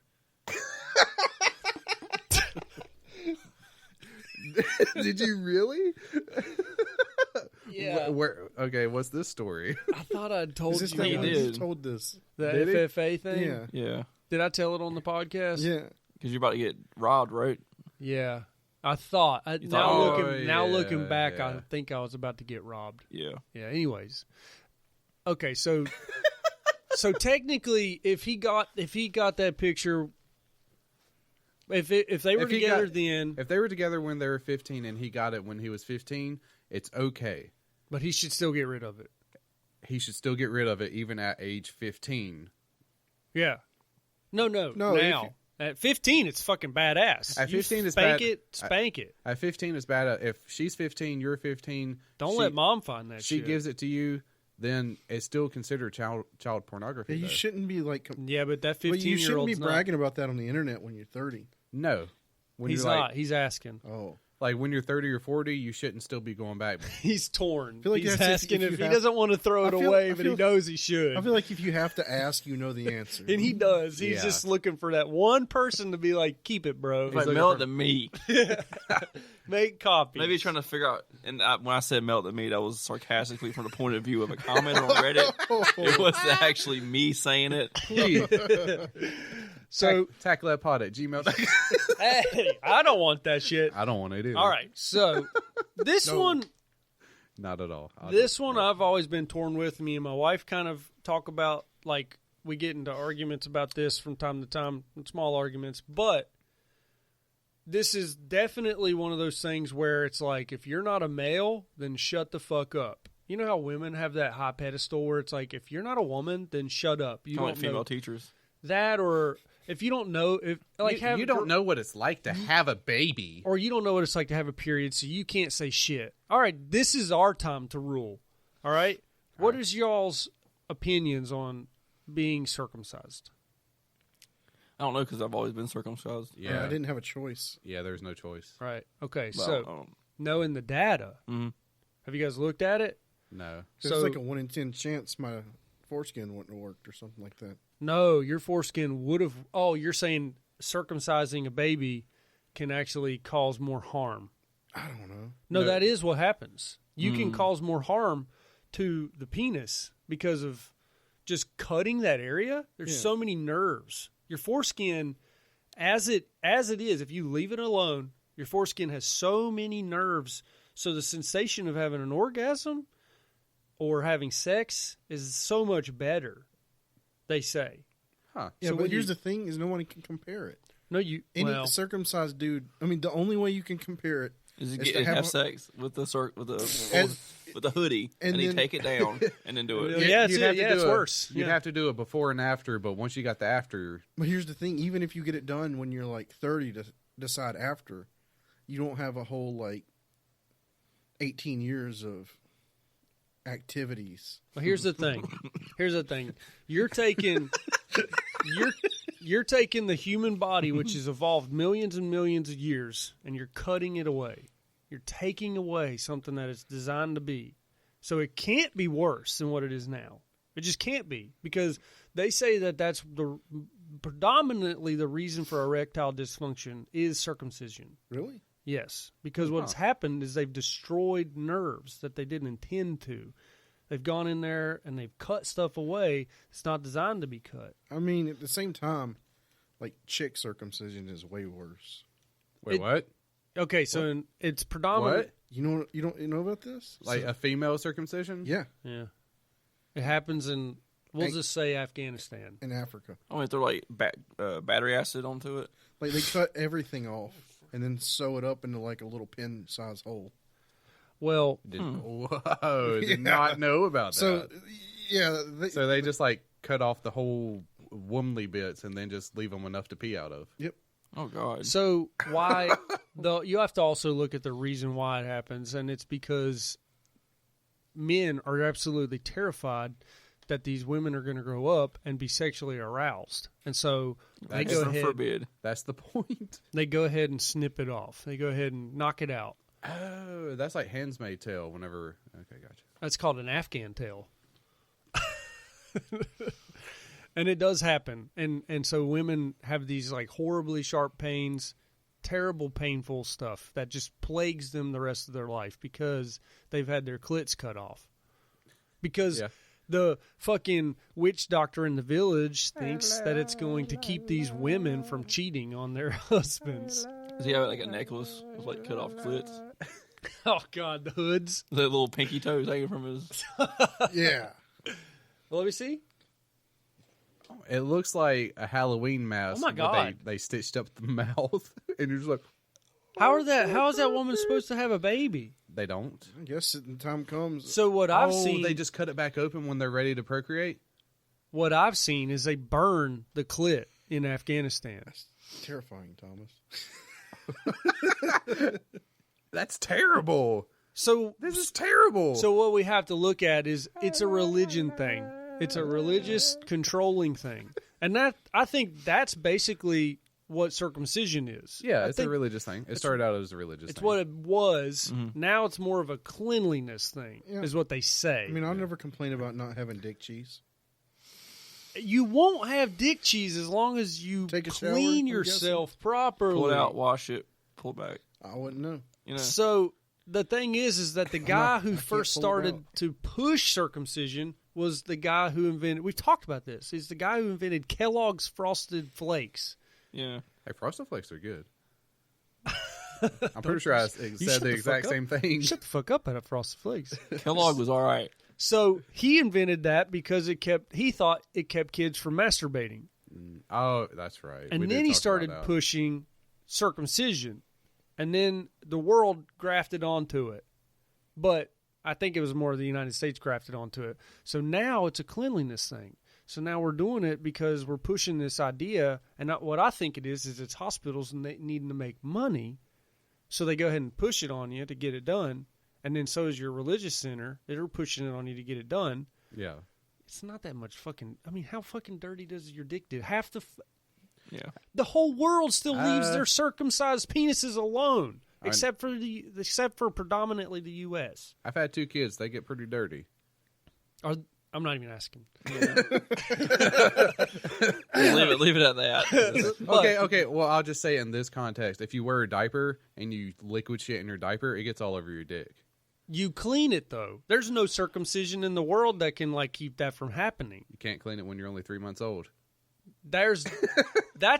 Did you really? Yeah. Where? Okay, what's this story? I thought I'd told Is this you thing you guys did. you told this? the Did he? FFA thing. Yeah. Yeah. Did I tell it on the podcast? Yeah. Because you're about to get robbed, right? Yeah. I thought. thought, Now oh, looking yeah, back, yeah. I think I was about to get robbed. Yeah. Yeah. Anyways, okay. So, so technically, if he got that picture, if they were If he together got- then, If they were together when they were 15 and he got it when he was 15, it's okay. but he should still get rid of it. He should still get rid of it even at age 15. Yeah. No. No, if Now at 15, it's fucking badass. At You 15 it's spank bad. it, spank it. At 15 is bad. If she's 15, you're 15. Don't she- let mom find that. She shit. gives it to you, then it's still considered child pornography. Yeah, you though. shouldn't be like. Yeah, but that But you shouldn't 15-year-old's be bragging about that on the internet when you're 30. No, when He's you're not. like, He's asking. Oh. like when you're 30 or 40, you shouldn't still be going back. He's torn. feel like He's that's asking if if you he have- doesn't want to throw it I feel- away, I but he feel- knows he should. I feel like if you have to ask, you know the answer. And he does. He's Yeah. just looking for that one person to be like, keep it, bro. It's like, looking mail for- it to me. Make copies. Maybe he's trying to figure out. And when I said melt to me, that was sarcastically from the point of view of a comment on Reddit. It was actually me saying it. So, Tactlabpod@gmail.com. hey, I don't want that shit. I don't want it either. All right. So, this one, Not at all. this one I've always been torn with. Me and my wife kind of talk about, like, we get into arguments about this from time to time, small arguments, but this is definitely one of those things where it's like, if you're not a male, then shut the fuck up. You know how women have that high pedestal where it's like, if you're not a woman, then shut up. You Kind of don't like female know teachers. that, or if you don't know, if like you don't know what it's like to have a baby. or you don't know what it's like to have a period, so you can't say shit. All right, this is our time to rule. All right, what is y'all's opinions on being circumcised? I don't know because I've always been circumcised. Yeah, I didn't have a choice. yeah. There's no choice. Right. Okay. Well, So knowing the data, Mhm. have you guys looked at it? No. So So- it's like a 1 in 10 chance my foreskin wouldn't have worked or something like that. No, your foreskin would have. Oh, you're saying circumcising a baby can actually cause more harm. I don't know. No, No. that is what happens. You can cause more harm to the penis because of just cutting that area, there's so many nerves. Your foreskin, as it is, if you leave it alone, your foreskin has so many nerves. So the sensation of having an orgasm or having sex is so much better, they say. Huh. Yeah, So but when here's you- the thing: is no one can compare it. No, you Any well, circumcised dude. I mean, the only way you can compare it Is is it to get, have have a- sex with the And- with the hoodie and and then then- take it down and then do it. Yeah, it's You'd have to it's do worse. You'd Yeah. have to do a before and after, but once you got the after, But here's the thing: even if you get it done when you're like 30 to decide after, you don't have a whole like 18 years of activities. Well, here's the thing. You're taking you're taking the human body, which has evolved millions and millions of years, and you're cutting it away. You're taking away something that it's designed to be. So it can't be worse than what it is now. It just can't be, because they say that that's predominantly the reason for erectile dysfunction is circumcision. Really? Yes, because what's happened is they've destroyed nerves that they didn't intend to. They've gone in there and they've cut stuff away. It's not designed to be cut. I mean, at the same time, like chick circumcision is way worse. wait, what? Okay, so it's predominant. What? You know about this? Like a female circumcision? Yeah, Yeah, it happens in we'll just say Afghanistan. in Africa, I mean, throw like battery acid onto it. like they cut everything off and then sew it up into like a little pin-sized hole. Well, Whoa! Did not know about that. So, yeah, So they just like cut off the whole womanly bits and then just leave them enough to pee out of. yep. Oh God. so why you have to also look at the reason why it happens, and it's because men are absolutely terrified that these women are going to grow up and be sexually aroused, and so they go Heaven ahead. forbid. That's the point. They go ahead and snip it off. They go ahead and knock it out. Oh, that's like Handmaid's Tale. Whenever, okay, gotcha. That's called an Afghan tail. And it does happen. And so women have these like horribly sharp pains, terrible painful stuff that just plagues them the rest of their life because they've had their clits cut off. Because Yeah. the fucking witch doctor in the village thinks that it's going to keep these women from cheating on their husbands. Does he have like a necklace with like cut off clits? Oh God, the hoods. The little pinky toes hanging from his. Yeah. Well, let me see. It looks like a Halloween mask. Oh my but God. They stitched up the mouth, and you're just like, How is that woman supposed to have a baby? they don't. I guess the time comes. So what I've Oh, seen, they just cut it back open when they're ready to procreate. what I've seen is they burn the clit in Afghanistan. Terrifying, Thomas. That's terrible. So This is terrible. So what we have to look at is it's a religion thing. It's a religious controlling thing. And that I think that's basically what circumcision is. yeah, I it's think a religious thing. It started out as a religious it's thing. what it was. Now it's more of a cleanliness thing, Yeah. is what they say. I mean, I'll never complain about not having dick cheese. You won't have dick cheese as long as you Take a shower, clean I'm yourself properly. Pull it out, wash it, pull it back. I wouldn't know. You know. So the thing is that the guy who I can't first pull it started out. to push circumcision was the guy who invented. We've talked about this. He's the guy who invented Kellogg's Frosted Flakes. Yeah. Hey, Frosted Flakes are good. I'm pretty sure I said shut the the exact fuck up. same thing. Shut the fuck up at Frosted Flakes. Kellogg was all right. So he invented that because he thought it kept kids from masturbating, Oh, that's right. and We did then he talk about started that. pushing circumcision, and then the world grafted onto it. But I think it was more the United States grafted onto it. So now it's a cleanliness thing. So now we're doing it because we're pushing this idea, and what I think it is it's hospitals needing to make money, so they go ahead and push it on you to get it done, and then so is your religious center. They're pushing it on you to get it done. Yeah. It's not that much fucking. I mean, how fucking dirty does your dick do? Yeah. The whole world still leaves their circumcised penises alone, except for predominantly the U.S. I've had 2 kids. They get pretty dirty. I'm not even asking. Leave it at that. Okay. Well, I'll just say in this context, if you wear a diaper and you liquid shit in your diaper, it gets all over your dick. You clean it though. There's no circumcision in the world that can like keep that from happening. You can't clean it when you're only 3 months old. That's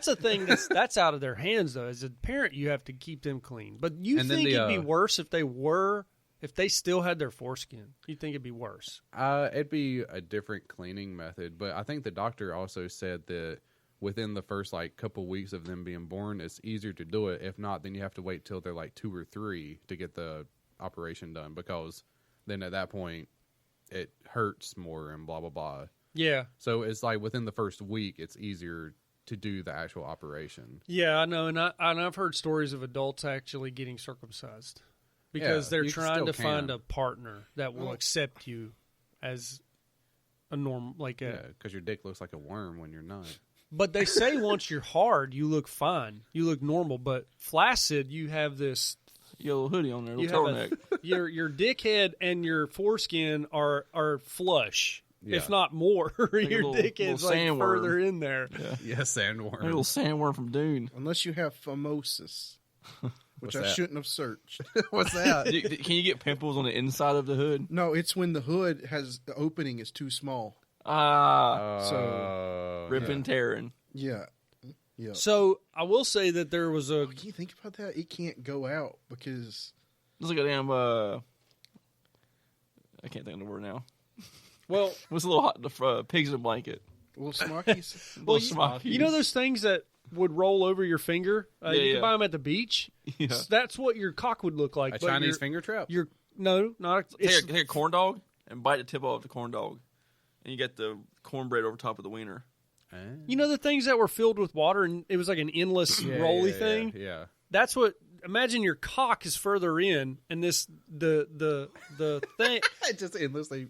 a thing that's out of their hands though. As a parent, you have to keep them clean. But you think it'd be worse if they still had their foreskin? You think it'd be worse? It'd be a different cleaning method, but I think the doctor also said that within the first like couple weeks of them being born, it's easier to do it. If not, then you have to wait till they're like 2 or 3 to get the operation done, because then at that point it hurts more and blah blah blah. Yeah. So it's like within the first week, it's easier to do the actual operation. Yeah, I know, and I've heard stories of adults actually getting circumcised because they're trying to find a partner that will accept you as a norm, like because your dick looks like a worm when you're not. But they say once you're hard, you look fine, you look normal. But flaccid, you have this yellow hoodie on there, little turtleneck. Your dickhead and your foreskin are flush. Yeah. If not more, your dickhead's like sandworm. further in there. Yeah, sandworm. A little sandworm from Dune. Unless you have phimosis, which I shouldn't have searched. What's that? Can you get pimples on the inside of the hood? No, it's when the hood has the opening is too small. So Ripping, tearing. Yeah. Yeah. So I will say that there was a. Can you think about that? It can't go out because It's like a damn. I can't think of the word now. Well, What's a little hot? The pigs in a blanket. little smockies. Little smokies. you know those things that would roll over your finger? You Yeah. can buy them at the beach. Yeah. That's what your cock would look like. a but Chinese finger trap. No, not. It's, Take a corn dog and bite the tip off the corn dog, and you get the cornbread over top of the wiener. you know the things that were filled with water and it was like an endless rolly thing. Yeah. That's what. Imagine your cock is further in, and the thing Just endlessly.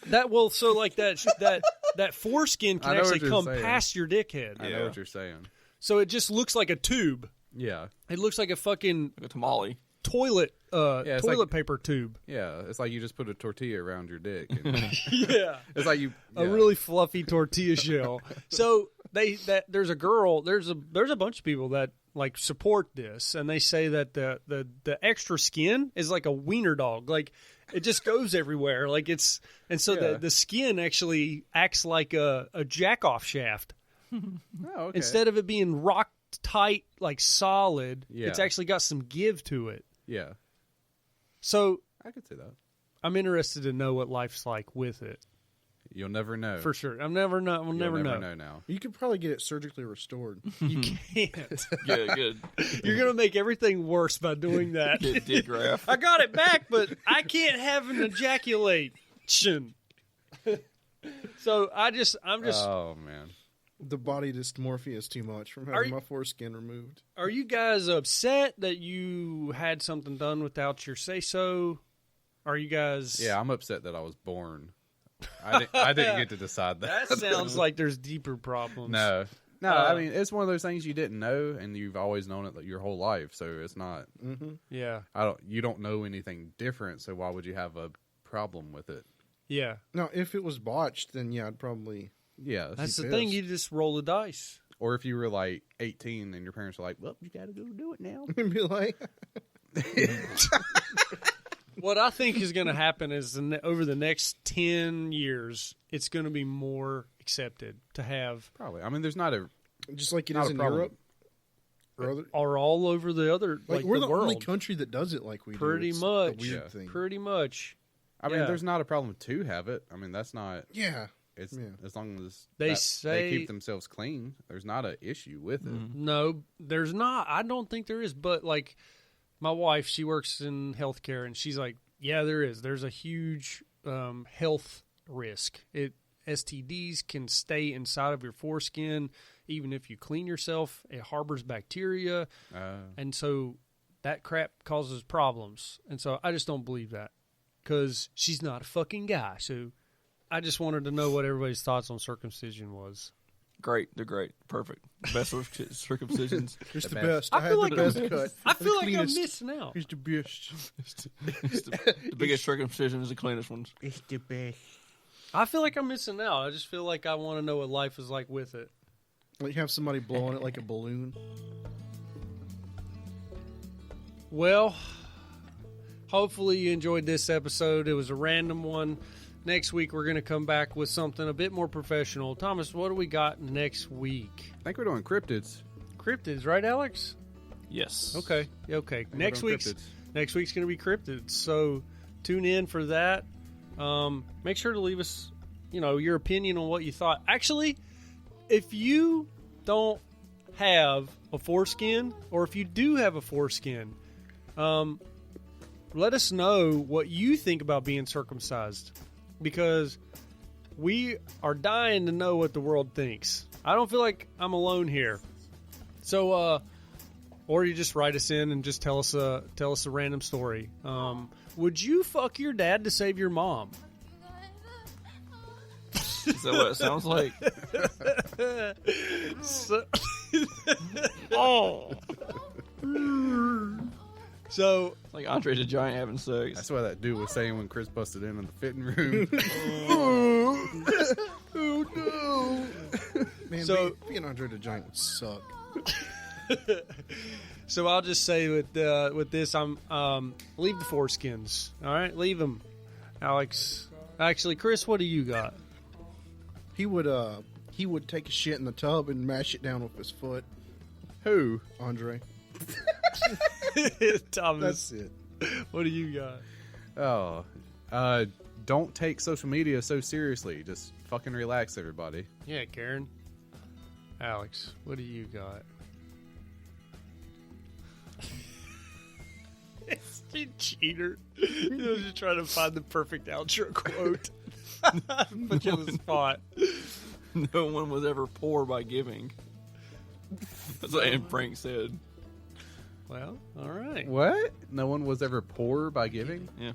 so like that foreskin can I know what actually you're come saying. past your dickhead. I know what you're saying. So it just looks like a tube. Yeah. It looks like a fucking Like a tamale. toilet it's toilet like- paper tube. Yeah. It's like you just put a tortilla around your dick. and- Yeah. it's like you. A really fluffy tortilla shell. So there's a bunch of people that like support this, and they say that the extra skin is like a wiener dog, like it just goes everywhere, like it's the skin actually acts like a jack off shaft. Oh, okay. Instead of it being rock tight like solid, Yeah. it's actually got some give to it. Yeah. So I could see that. I'm interested to know what life's like with it. You'll never know. For sure. We'll never know. You'll never know now. You could probably get it surgically restored. You can't. Good. You're going to make everything worse by doing that. Good dick graft. I got it back, but I can't have an ejaculation. So I'm just. Oh man. The body dysmorphia is too much from Are having you- my foreskin removed. Are you guys upset that you had something done without your say so? Are you guys? Yeah, I'm upset that I was born. I didn't get to decide that. That sounds like there's deeper problems. No. I mean, it's one of those things you didn't know, and you've always known it your whole life. So it's not. Yeah. You don't know anything different. So why would you have a problem with it? Yeah. Now, if it was botched, then yeah, I'd probably. Yeah, That's the pissed. thing. You just roll the dice. or if you were like 18 and your parents were like, "Well, you got to go do it now." And be like, What I think is going to happen is over the next 10 years, it's going to be more accepted to have, Probably. I mean, there's not a just like it Not is a in problem. Europe. Or other, or all over the other, like, like we're the the only world. country that does it like we do. Pretty It's much. a weird Yeah. thing. Pretty much. I mean, Yeah. there's not a problem to have it. I mean, that's not. Yeah. It's Yeah. as long as They they say- keep themselves clean. There's not an issue with it. No, there's not. I don't think there is. But like my wife, she works in healthcare, and she's like, yeah, there is. There's a huge health risk. STDs can stay inside of your foreskin. Even if you clean yourself, it harbors bacteria. And so that crap causes problems. And so I just don't believe that because she's not a fucking guy. So I just wanted to know what everybody's thoughts on circumcision was. Great. They're great. Perfect. Best of circumcisions. It's the best. best. I I had feel the like best I'm- cut. I The feel like I'm cleanest. missing out. It's the best. The biggest circumcision is the cleanest ones. It's the best. I feel like I'm missing out. I just feel like I want to know what life is like with it. Like have somebody blowing it like a balloon. Well, Hopefully you enjoyed this episode. It was a random one. Next week we're going to come back with something a bit more professional. Thomas, what do we got next week? I think we're doing cryptids. Cryptids, right, Alex? Yes. Okay. Next week's going to be cryptids. So tune in for that. Make sure to leave us, your opinion on what you thought. Actually, if you don't have a foreskin, or if you do have a foreskin, let us know what you think about being circumcised, because we are dying to know what the world thinks. I don't feel like I'm alone here. So, or you just write us in and just tell us a random story. Would you fuck your dad to save your mom? Is that what it sounds like? So, Like Andre the Giant having sex. That's what that dude was saying when Chris busted in the fitting room. Oh no! Man, So- being Andre the Giant would suck. so I'll just say with this, I'm leave the foreskins. All right, leave them, Alex. Actually, Chris, what do you got? He would take a shit in the tub and mash it down with his foot. Who? Andre. Thomas, That's it. what do you got? Oh, don't take social media so seriously. Just fucking relax, everybody. Yeah, Karen. Alex, what do you got? You cheater. You was just trying to find the perfect outro quote. Put you on the spot. No one was ever poor by giving. That's what Anne Frank said. Well, all right. What? No one was ever poor by giving? Yeah.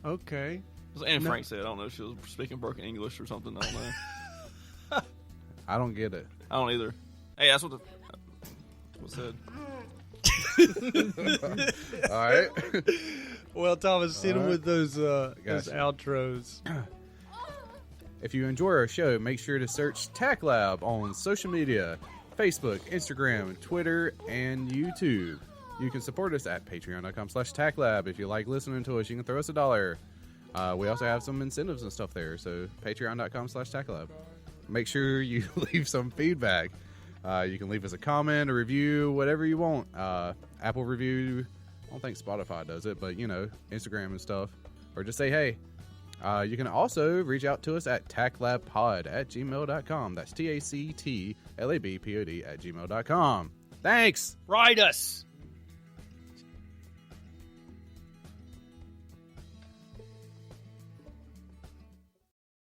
Okay. That's what Anne Frank said. I don't know if she was speaking broken English or something. I don't know. I don't get it. I don't either. Hey, that's what was said. All right. Well, Thomas, hit him right. with those Gotcha. outros. If you enjoy our show, make sure to search TACT Lab on social media, Facebook, Instagram, Twitter, and YouTube. You can support us at patreon.com/TACTLab. If you like listening to us, you can throw us $1. We also have some incentives and stuff there, so patreon.com/TACTLab. Make sure you leave some feedback. You can leave us a comment, a review, whatever you want. Apple review, I don't think Spotify does it, but, Instagram and stuff. Or just say, hey. You can also reach out to us at tactlabpod@gmail.com. That's TACTLABPOD@gmail.com. Thanks! Write us.